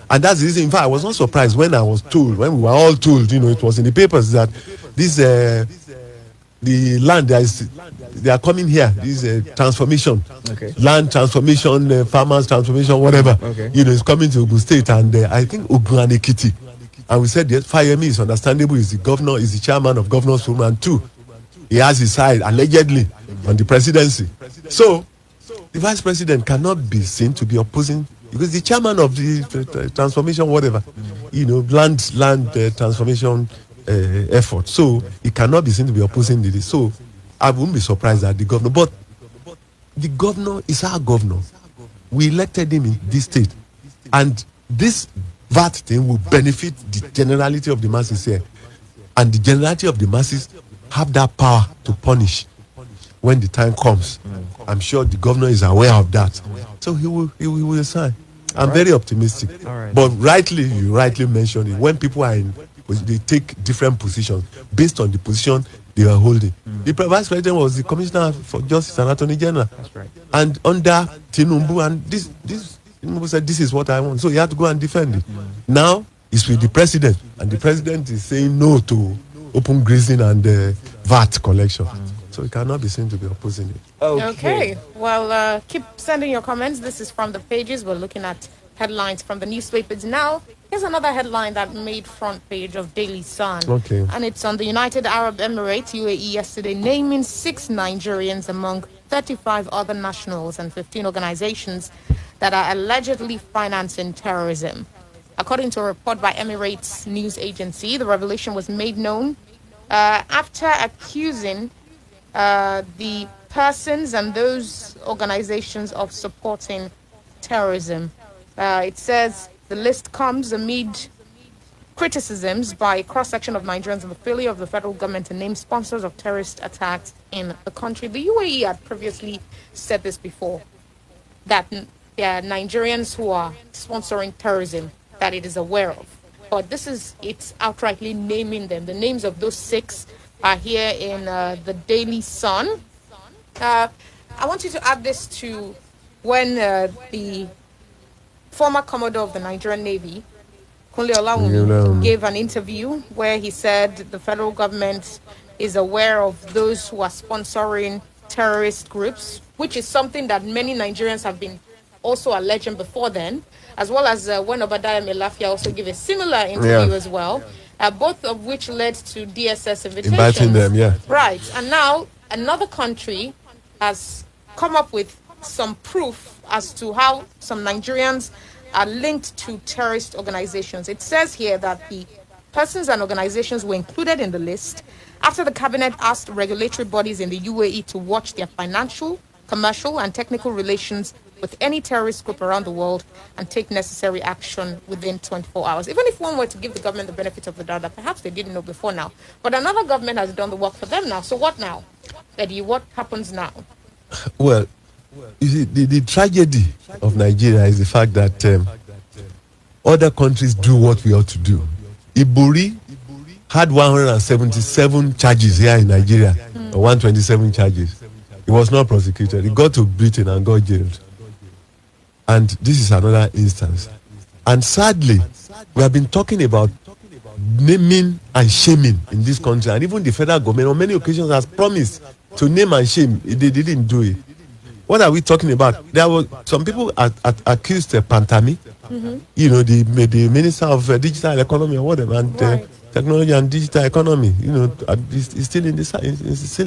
Speaker 3: And that's the reason. In fact, I was not surprised when we were all told, it was in the papers that this the land they are coming here. This transformation, land transformation, farmers transformation, whatever. It's coming to Ogun State, and I think Ogun and Ekiti And we said, yes, Fayemi is understandable. He's the governor, he's the chairman of Governors Forum, and 2, he has his side allegedly on the presidency. So the vice president cannot be seen to be opposing, because the chairman of the transformation, whatever, land transformation effort. So he cannot be seen to be opposing this. So I wouldn't be surprised that the governor, but the governor is our governor. We elected him in this state, and this VAT thing will benefit the generality of the masses here, and the generality of the masses have that power to punish when the time comes. I'm sure the governor is aware of that, so he will sign. I'm very optimistic. But you rightly mentioned it. When people are they take different positions based on the position they are holding. The vice president was the commissioner for justice and attorney general.
Speaker 1: That's right.
Speaker 3: And under Tinubu, and this Tinubu said, this is what I want. So he had to go and defend it. Now it's with the president, and the president is saying no to open grazing and VAT collection. So he cannot be seen to be opposing it.
Speaker 2: Okay. Well, keep sending your comments. This is from the pages. We're looking at headlines from the newspapers now. Here's another headline that made front page of Daily Sun.
Speaker 3: Okay.
Speaker 2: And it's on the United Arab Emirates, UAE, yesterday, naming 6 Nigerians among 35 other nationals and 15 organizations that are allegedly financing terrorism. According to a report by Emirates news agency, the revelation was made known after accusing the persons and those organizations of supporting terrorism. It says the list comes amid criticisms by a cross-section of Nigerians of the failure of the federal government to name sponsors of terrorist attacks in the country. The UAE had previously said this before, that there are Nigerians who are sponsoring terrorism that it is aware of. But it's outrightly naming them. The names of those 6 are here in the Daily Sun. I want you to add this to when the former Commodore of the Nigerian Navy, Kunle Olawumi, gave an interview where he said the federal government is aware of those who are sponsoring terrorist groups, which is something that many Nigerians have been also alleging before then, as well as when Obadiah Melafia also gave a similar interview as well, both of which led to DSS invitations.
Speaker 3: Inviting them, yeah.
Speaker 2: Right. And now another country has come up with some proof as to how some Nigerians are linked to terrorist organizations. It says here that the persons and organizations were included in the list after the cabinet asked regulatory bodies in the UAE to watch their financial, commercial, and technical relations with any terrorist group around the world and take necessary action within 24 hours. Even if one were to give the government the benefit of the doubt that perhaps they didn't know before now. But another government has done the work for them now. So what now? Eddie, what happens now?
Speaker 3: Well, you see, the tragedy of Nigeria is the fact that other countries do what we ought to do. Iburi had 177 charges here in Nigeria, or 127 charges. He was not prosecuted. He got to Britain and got jailed. And this is another instance. And sadly, we have been talking about naming and shaming in this country. And even the federal government on many occasions has promised to name and shame. They didn't do it. What are we talking about? There were some people accused Pantami, the minister of digital economy or whatever, and technology and digital economy, is still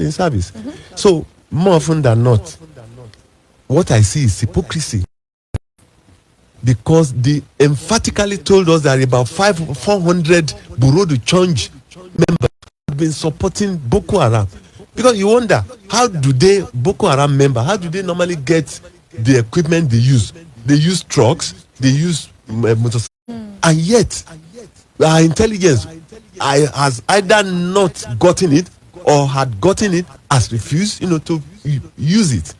Speaker 3: in service. So more often than not, what I see is hypocrisy, because they emphatically told us that about 400 Bureau de Change members have been supporting Boko Haram. Because you wonder, Boko Haram members, how do they normally get the equipment they use? They use trucks, they use motorcycles, and yet our intelligence has either not gotten it or had gotten it, has refused, to use it.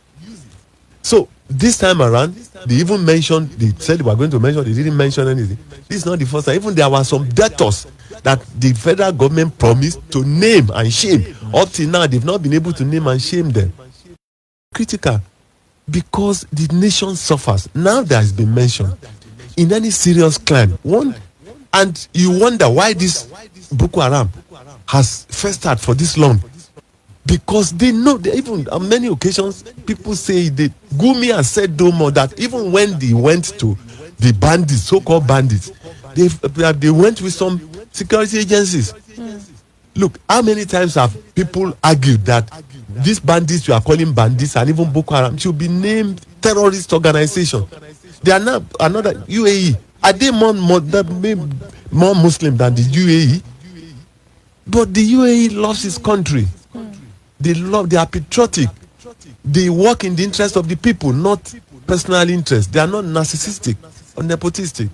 Speaker 3: So this time around, they even mentioned, they said they were going to mention, they didn't mention anything. This is not the first time. Even there were some debtors that the federal government promised to name and shame. Up till now, they've not been able to name and shame them. Critical, because the nation suffers. Now that has been mentioned in any serious crime. And you wonder why this Boko Haram has festered for this long. Because they know, even on many occasions, people say that Gumi has said no more, that even when they went to the bandits, so-called bandits, they went with some security agencies. Look, how many times have people argued that these bandits you are calling bandits and even Boko Haram should be named terrorist organization? They are now another UAE. Are they more Muslim than the UAE? But the UAE loves its country. They are patriotic. They work in the interest of the people, not personal interest. They are not narcissistic or nepotistic.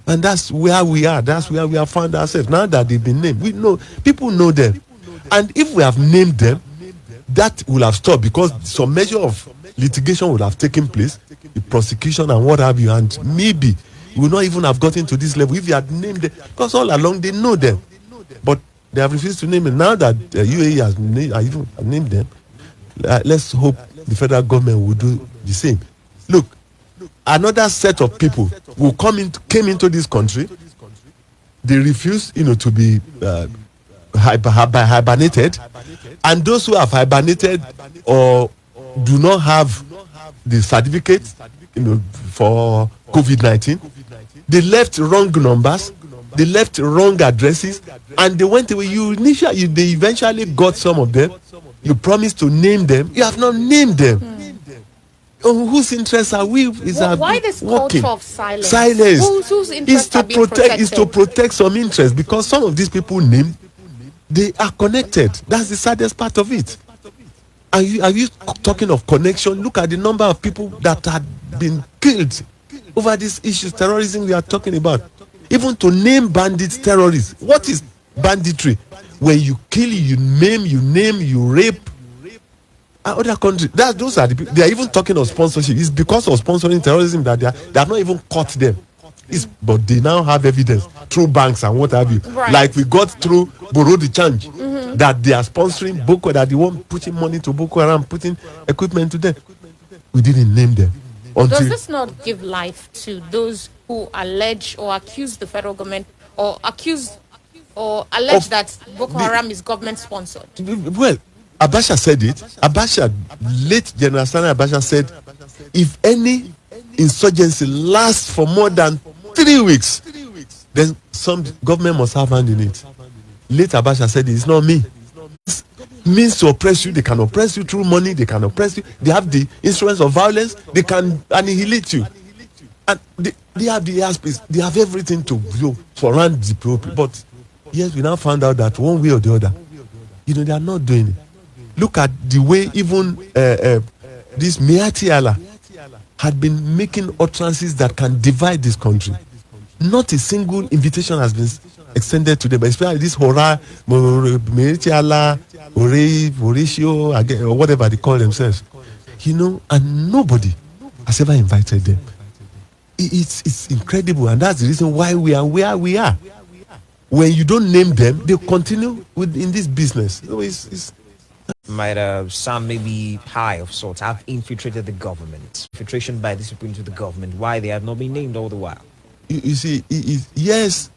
Speaker 3: And that's where we are. That's where we have found ourselves. Now that they've been named, we know, people know them. And if we have named them, that will have stopped because some measure of litigation would have taken place, the prosecution and what have you, and maybe we would not even have gotten to this level if you had named them, because all along they know them. But they have refused to name them. Now that UAE has named them, let's hope the federal government will do the same. Look, another set of people who came into this country. They refuse, to be hibernated, and those who have hibernated or do not have the certificate, for COVID-19, they left wrong numbers, they left wrong addresses, and they went away. They eventually got some of them. You promised to name them. You have not named them. Whose interests are we?
Speaker 2: Why this culture of silence? Whose
Speaker 3: interests are being protected? Is to protect some interests, because some of these people named, they are connected. That's the saddest part of it. Are you talking of connection? Look at the number of people that had been killed over these issues, terrorism we are talking about. Even to name bandits terrorists. What is banditry? When you kill, you maim, you name, you rape. Other countries, those are the people. They are even talking of sponsorship. It's because of sponsoring terrorism that they have not even caught them. But they now have evidence through banks and what have you.
Speaker 2: Right.
Speaker 3: Like we got through Borodi Change, that they are sponsoring Boko, that they want putting money to Boko Haram, putting equipment to them. We didn't name them.
Speaker 2: Does this not give life to those who allege or accuse the federal government or allege that Boko Haram is government sponsored?
Speaker 3: Well, Abacha said it. Late General Sani Abacha said, if any insurgency lasts for more than 3 weeks, then some government must have hand in it. Late Abacha said it's not me. It means to oppress you. They can oppress you through money. They can oppress you. They have the instruments of violence. They can annihilate you. And they have the airspace. They have everything to surround the people. But yes, we now found out that one way or the other, they are not doing it. Look at the way even this Miati Allah had been making utterances that can divide this country. Not a single invitation has been extended to them, especially this Hora, Miati Allah, Horatio, or whatever they call themselves. And nobody has ever invited them. It's incredible, and that's the reason why we are where we are. When you don't name them, they continue in this business.
Speaker 1: Might sound maybe high of sorts, have infiltrated the government. Infiltration by these people into the government. Why they have not been named all the while?
Speaker 3: You see, yes,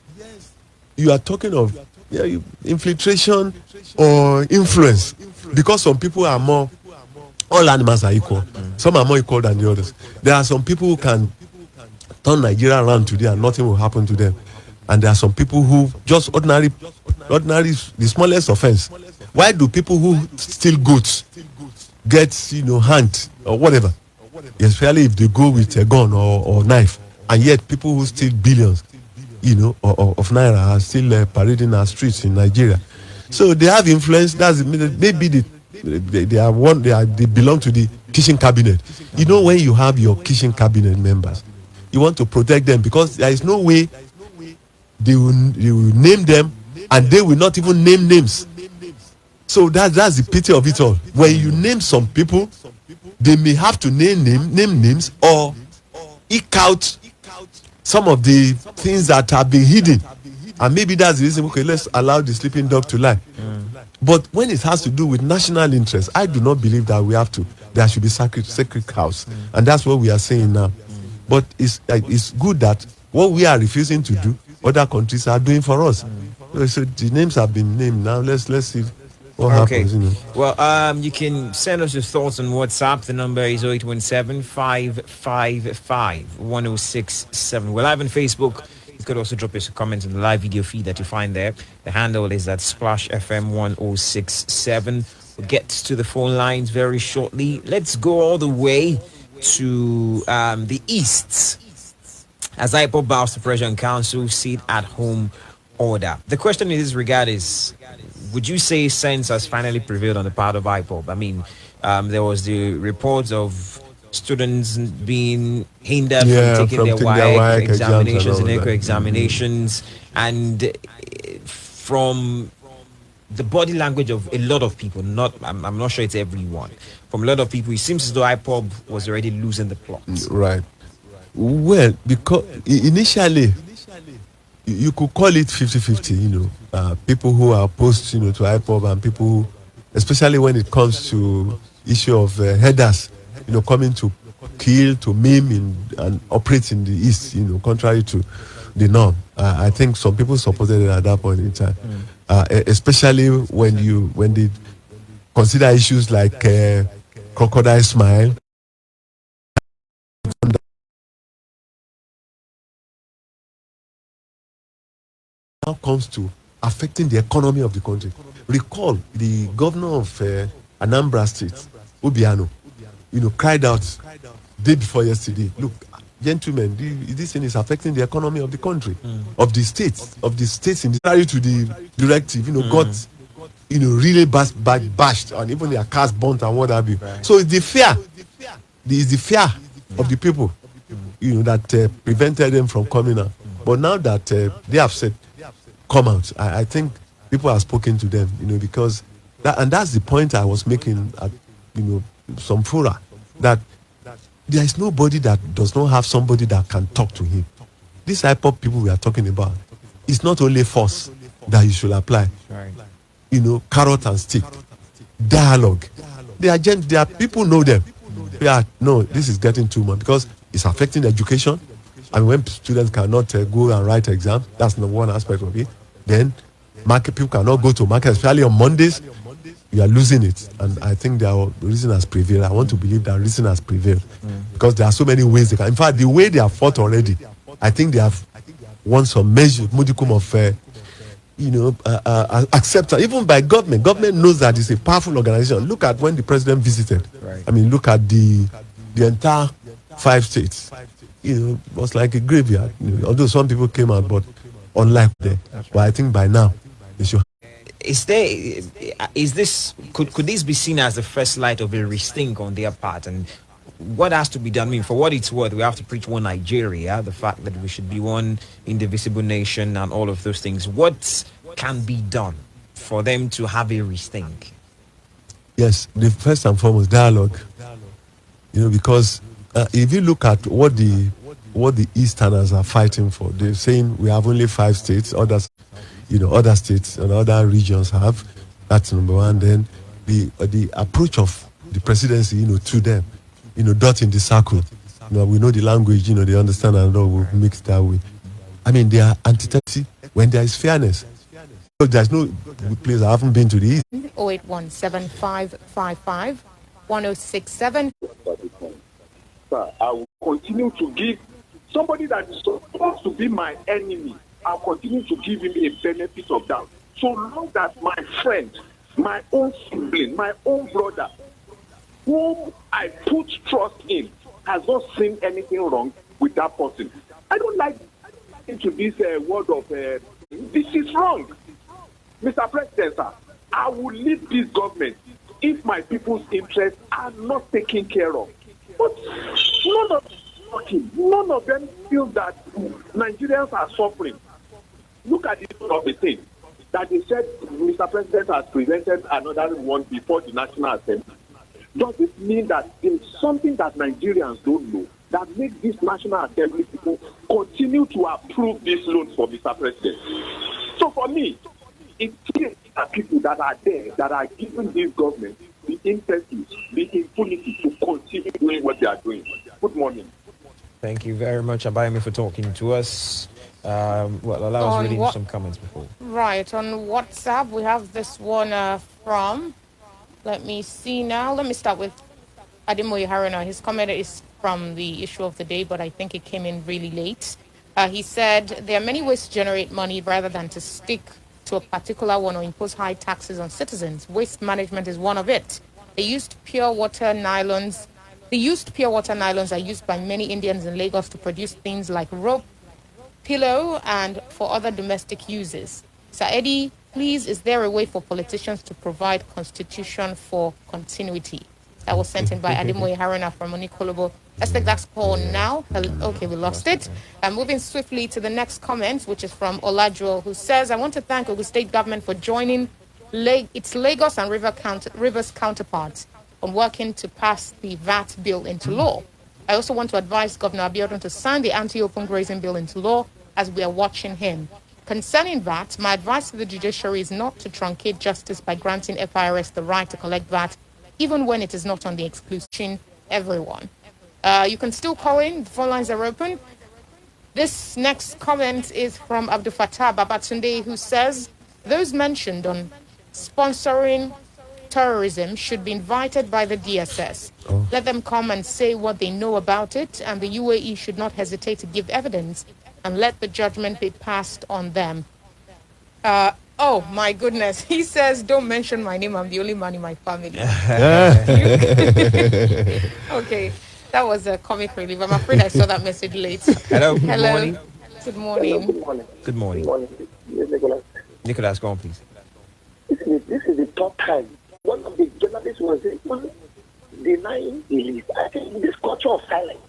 Speaker 3: you are talking of infiltration or influence, because some people are more. All animals are equal. Some are more equal than the others. There are some people who can turn Nigeria around today and nothing will happen to them. And there are some people who just ordinary, the smallest offense. Why do people who steal goods get, hand or whatever? Especially if they go with a gun or knife. And yet people who steal billions, of naira are still parading our streets in Nigeria. So they have influence. That's maybe they belong to the kitchen cabinet. When you have your kitchen cabinet members, you want to protect them, because there is no way they will name them, and they will not even name names. So that's the pity of it all. When you name some people, they may have to name names or eke out some of the things that have been hidden. And maybe that's the reason, okay, let's allow the sleeping dog to lie. But when it has to do with national interest, I do not believe that there should be sacred cows. And that's what we are saying now. But it's good that what we are refusing to do, other countries are doing for us. So the names have been named. Now let's see what happens.
Speaker 1: Well, you can send us your thoughts on WhatsApp. The number is 0817-555-1067. We're live on Facebook. could also drop us a comment in the live video feed that you find there. The handle is at Splash FM 1067. We'll get to the phone lines very shortly. Let's go all the way to the East as IPOB bows to pressure on council seat at home order. The question in this regard is, would you say sense has finally prevailed on the part of IPOB? I mean, there was the reports of students being hindered from taking their WAEC examinations and ECO examinations, and from the body language of a lot of people, I'm not sure it's everyone, from a lot of people, it seems as though IPOB was already losing the plot.
Speaker 3: Right. Well, because initially, you could call it 50-50, people who are opposed, to IPOB and people who, especially when it comes to issue of headers, coming to kill, to maim and operate in the East, contrary to the norm. I think some people supported it at that point in time, especially when they consider issues like crocodile smile. Now comes to affecting the economy of the country. Recall the governor of Anambra State, Obiano, cried out day before yesterday. Look, gentlemen, this thing is affecting the economy of the country, of the states in contrary to the directive. Got really bashed, and even their cars burnt and what have you. Right. So it's the fear. It's the fear of the people, that prevented them from coming out. But now that they have said, come out, I think people have spoken to them, because that's the point I was making at, some fora, that there is nobody that does not have somebody that can talk to him. These IPOB people we are talking about, it's not only force that you should apply. Right. Carrot and stick, dialogue. They are people know them. No, this is getting too much because it's affecting education. I mean, when students cannot go and write exam, that's the one aspect of it. Then people cannot go to market, especially on Mondays. You are losing it, and I think the reason has prevailed. I want to believe that reason has prevailed because there are so many ways they can. In fact, the way they have fought already, I think they have won some modicum of acceptance, even by government. Government knows that it's a powerful organization. Look at when the president visited. Right. I mean, look at the entire 5 states. It was like a graveyard. Although some people came out, but unlike there. But I think by now they should.
Speaker 1: Could this be seen as the first light of a rethink on their part? And what has to be done? I mean, for what it's worth, we have to preach one Nigeria, the fact that we should be one indivisible nation and all of those things. What can be done for them to have a rethink?
Speaker 3: Yes, the first and foremost, dialogue. Because if you look at what the Easterners are fighting for, they're saying we have only 5 states, others, other states and other regions have. That's number one. Then the approach of the presidency, to them, dot in the circle. We know the language, they understand and all will mix that way. I mean, they are antithesis when there is fairness. So there's no place I haven't been to the East.
Speaker 2: 08175551067.
Speaker 9: Sir, I will continue to give somebody that is supposed to be my enemy. I'll continue to give him a benefit of doubt. So long that my friend, my own sibling, my own brother, whom I put trust in, has not seen anything wrong with that person. I don't like into this word of this is wrong. Mr. President, sir, I will leave this government if my people's interests are not taken care of. But none of them feel that Nigerians are suffering. Look at this of the thing that they said Mr. President has presented another one before the National Assembly. Does it mean that there is something that Nigerians don't know that makes this National Assembly people continue to approve this loan for Mr. President? So for me, it is people that are there, that are giving this government the impetus, the impunity to continue doing what they are doing. Good morning.
Speaker 1: Thank you very much, Abayemi, for talking to us. Allow us reading some comments before.
Speaker 2: Right, on WhatsApp, we have this one from, let me see now. Let me start with Ademoye Haruna. His comment is from the issue of the day, but I think it came in really late. He said there are many ways to generate money rather than to stick to a particular one or impose high taxes on citizens. Waste management is one of it. The used pure water nylons are used by many Indians in Lagos to produce things like rope, pillow, and for other domestic uses. Sir Eddy, please, is there a way for politicians to provide constitution for continuity? That was sent in by Ademoye Haruna from Onikolobo. Let's take that call now. Okay, we lost it. Moving swiftly to the next comment, which is from Olajuo, who says, I want to thank Ogun State government for joining its Lagos and Rivers counterparts on working to pass the VAT bill into law. I also want to advise Governor Abeokuta to sign the anti-open grazing bill into law as we are watching him. Concerning VAT, my advice to the judiciary is not to truncate justice by granting FIRS the right to collect VAT, even when it is not on the exclusion everyone. You can still call in. The phone lines are open. This next comment is from Abdul Fattah Babatunde, who says, those mentioned on sponsoring terrorism should be invited by the DSS. Let them come and say what they know about it, and the UAE should not hesitate to give evidence and let the judgment be passed on them. Oh, my goodness. He says, don't mention my name. I'm the only man in my family. Okay. That was a comic relief. I'm afraid I saw that message late.
Speaker 1: Hello. Good morning.
Speaker 2: Good morning.
Speaker 10: Hello, good morning.
Speaker 1: Good morning.
Speaker 10: Yes, Nicholas.
Speaker 1: Nicholas, go on, please.
Speaker 10: This is the third time. One of the journalists was denying belief. I think this culture of silence.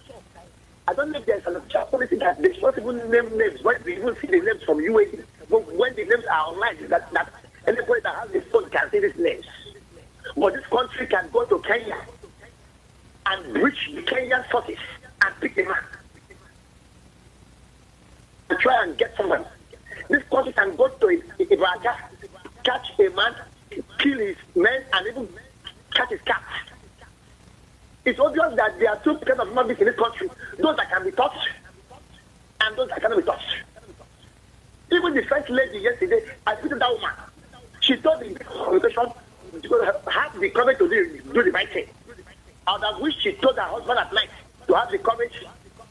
Speaker 10: I don't know if there's an official policy that they not even name names. When we even see the names from UAE, but when the names are online, that anybody that has a phone can see these names. But this country can go to Kenya and breach the Kenyan forces and pick a man and try and get someone. This country can go to Ibrahim, catch a man, kill his men, and even catch his cat. It's obvious that there are two kinds of human beings in this country: those that can be touched and those that cannot be touched. Even the first lady yesterday, I put that woman. She told the congregation to have the courage to do the right thing. I would have wished she told her husband at night to have the courage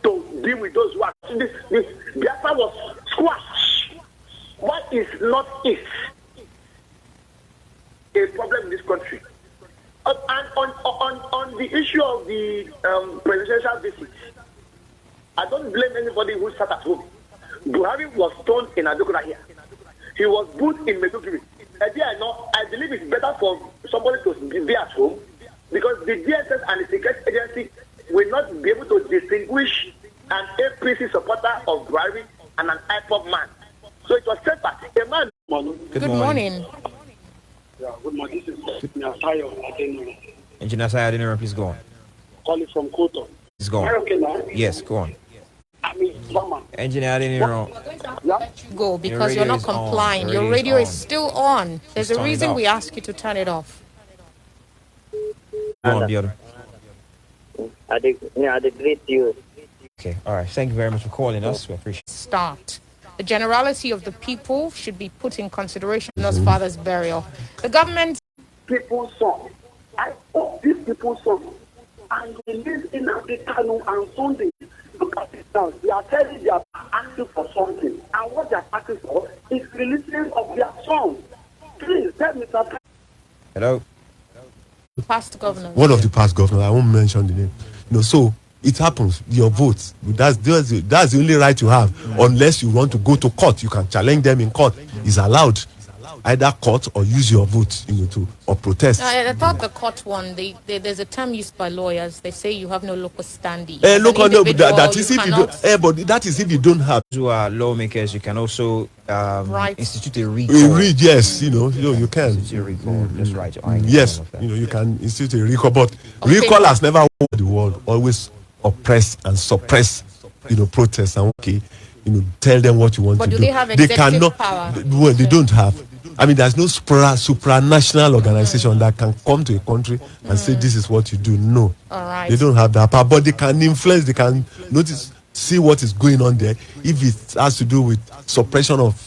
Speaker 10: to deal with those who are. This Biafra was squashed. What is not a problem in this country? And on the issue of the presidential visit, I don't blame anybody who sat at home. Buhari was stoned in Abeokuta here. He was booed in Maiduguri. Eddy Aina, I believe it's better for somebody to be at home, because the DSS and the security agency will not be able to distinguish an APC supporter of Buhari and an IPOB man. So it was safer. A man.
Speaker 2: Good morning.
Speaker 16: Yeah, good morning. This is Engineer Sayo.
Speaker 1: Engineer Sayo, please go on.
Speaker 16: Calling from Koto.
Speaker 1: Please go on.
Speaker 16: Okay now?
Speaker 1: Yes, go on.
Speaker 16: I mean,
Speaker 1: Engineer
Speaker 2: Go, because you're not complying. Your radio is still on. There's a reason we ask you to turn it off.
Speaker 1: Go on, Biodo.
Speaker 17: I greet you.
Speaker 1: Okay, all right. Thank you very much for calling us. We appreciate it.
Speaker 2: Start. The generality of the people should be put in consideration in his father's burial. The government...
Speaker 16: People's song. I hope these people's song. And they live in Africano and Sunday. Look at it now. They are telling they are asking for something. And what they are asking for is releasing of their song. Please, tell me something.
Speaker 1: Hello?
Speaker 2: Past governors.
Speaker 3: One of the past governors, I won't mention the name. So it happens. Your vote, that's the only right you have, unless you want to go to court. You can challenge them in court. It's allowed. Either court or use your vote, or protest.
Speaker 2: I thought the court one. There's a term used by lawyers. They say you have no local standing.
Speaker 3: Local, no, that is if you don't. But that is if you don't have.
Speaker 1: To our lawmakers, you can also institute a recall.
Speaker 3: Yes, you can.
Speaker 1: Institute a recall. Just right.
Speaker 3: Yes, you can institute a recall, but recall has never won the world. Always oppress and suppress, protests and tell them what you want to do.
Speaker 2: But do they have executive power?
Speaker 3: Well, they don't have. I mean, there's no supranational organization that can come to a country and say this is what you do. No,
Speaker 2: all right.
Speaker 3: They don't have that power, but they can influence. They can see what is going on there. If it has to do with suppression of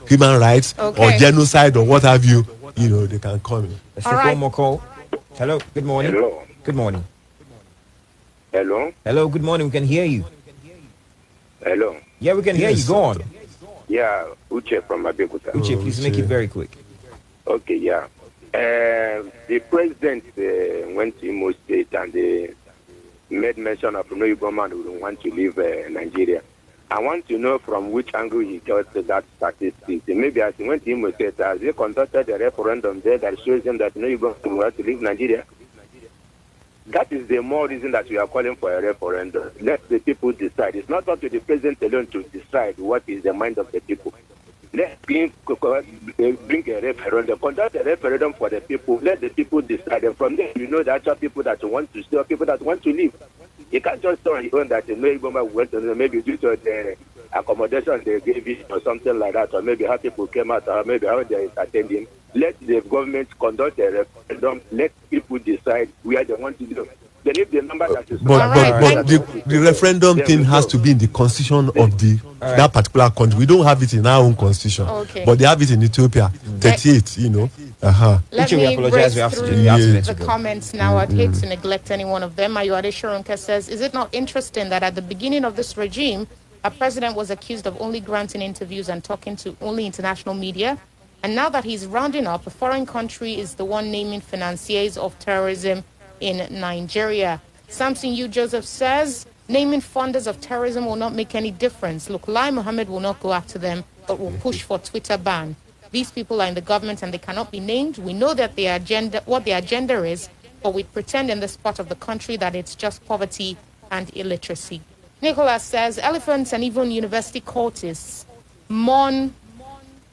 Speaker 3: human rights or genocide or what have you, they can come in.
Speaker 1: Let's take one more call. Hello. Good morning.
Speaker 10: Hello.
Speaker 1: Good morning.
Speaker 10: Hello.
Speaker 1: Hello. Good morning. We can hear you.
Speaker 10: Hello.
Speaker 1: Yeah, we can hear you. Go on.
Speaker 10: Yeah, Uche from Abeokuta.
Speaker 1: Uche, please make it very quick.
Speaker 10: Okay, yeah. The president went to Imo State and they made mention of no Igbo who want to leave Nigeria. I want to know from which angle he got that statistic. Maybe as he went to Imo State, as he conducted a referendum there that shows him that no Igbo want to leave Nigeria. That is the more reason that we are calling for a referendum. Let the people decide. It's not up to the president alone to decide what is the mind of the people. Let's bring a referendum, conduct a referendum for the people. Let the people decide. And from there, you know the actual people that want to stay or people that want to leave. You can't just tell on that maybe due to the accommodation they gave it or something like that, or maybe how people came out, or maybe how they attending. Let the government conduct a referendum. Let people decide where they want to go. Then if the number that is
Speaker 3: but the referendum thing has to be in the constitution of that particular country. We don't have it in our own constitution, but they have it in Ethiopia. 38, you know.
Speaker 2: Let me apologize. The comments now. I'd hate to neglect any one of them. Ayuade Shorunke says, is it not interesting that at the beginning of this regime, our president was accused of only granting interviews and talking to only international media? And now that he's rounding up, a foreign country is the one naming financiers of terrorism in Nigeria. Samson U. Joseph says, naming funders of terrorism will not make any difference. Look, Lai Mohammed will not go after them, but will push for Twitter ban. These people are in the government and they cannot be named. We know that what their agenda is, but we pretend in this part of the country that it's just poverty and illiteracy. Nicholas says, elephants and even university cultists mourn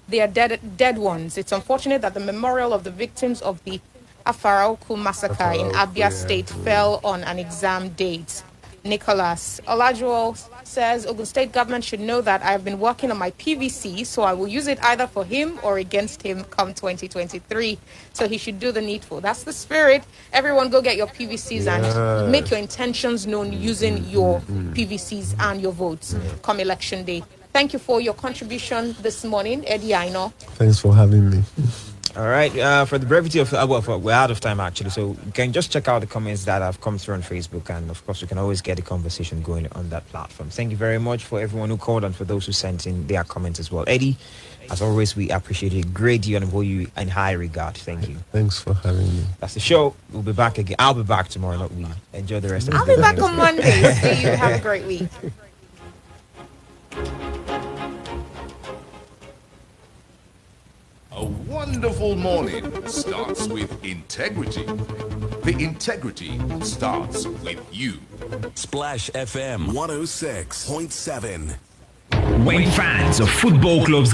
Speaker 2: their dead ones. It's unfortunate that the memorial of the victims of the Abeokuta massacre in Abia State fell on an exam date. Nicholas Olajuwon says, Ogun State government should know that I have been working on my PVC, so I will use it either for him or against him come 2023. So he should do the needful. That's the spirit. Everyone go get your PVCs and make your intentions known using your PVCs and your votes come election day. Thank you for your contribution this morning, Eddy Aina.
Speaker 3: Thanks for having me.
Speaker 1: All right. For the brevity of we're out of time actually, so you can just check out the comments that have come through on Facebook, and of course we can always get the conversation going on that platform. Thank you very much for everyone who called and for those who sent in their comments as well. Eddie, as always, we appreciate it. Great deal and hold you in high regard. Thank you.
Speaker 3: Thanks for having me.
Speaker 1: That's the show. We'll be back again. I'll be back tomorrow, not we. Enjoy the rest of the
Speaker 2: day. I'll be back on Monday. See you. Have a great week.
Speaker 5: A wonderful morning starts with integrity. The integrity starts with you.
Speaker 18: Splash FM 106.7.
Speaker 19: When fans of football clubs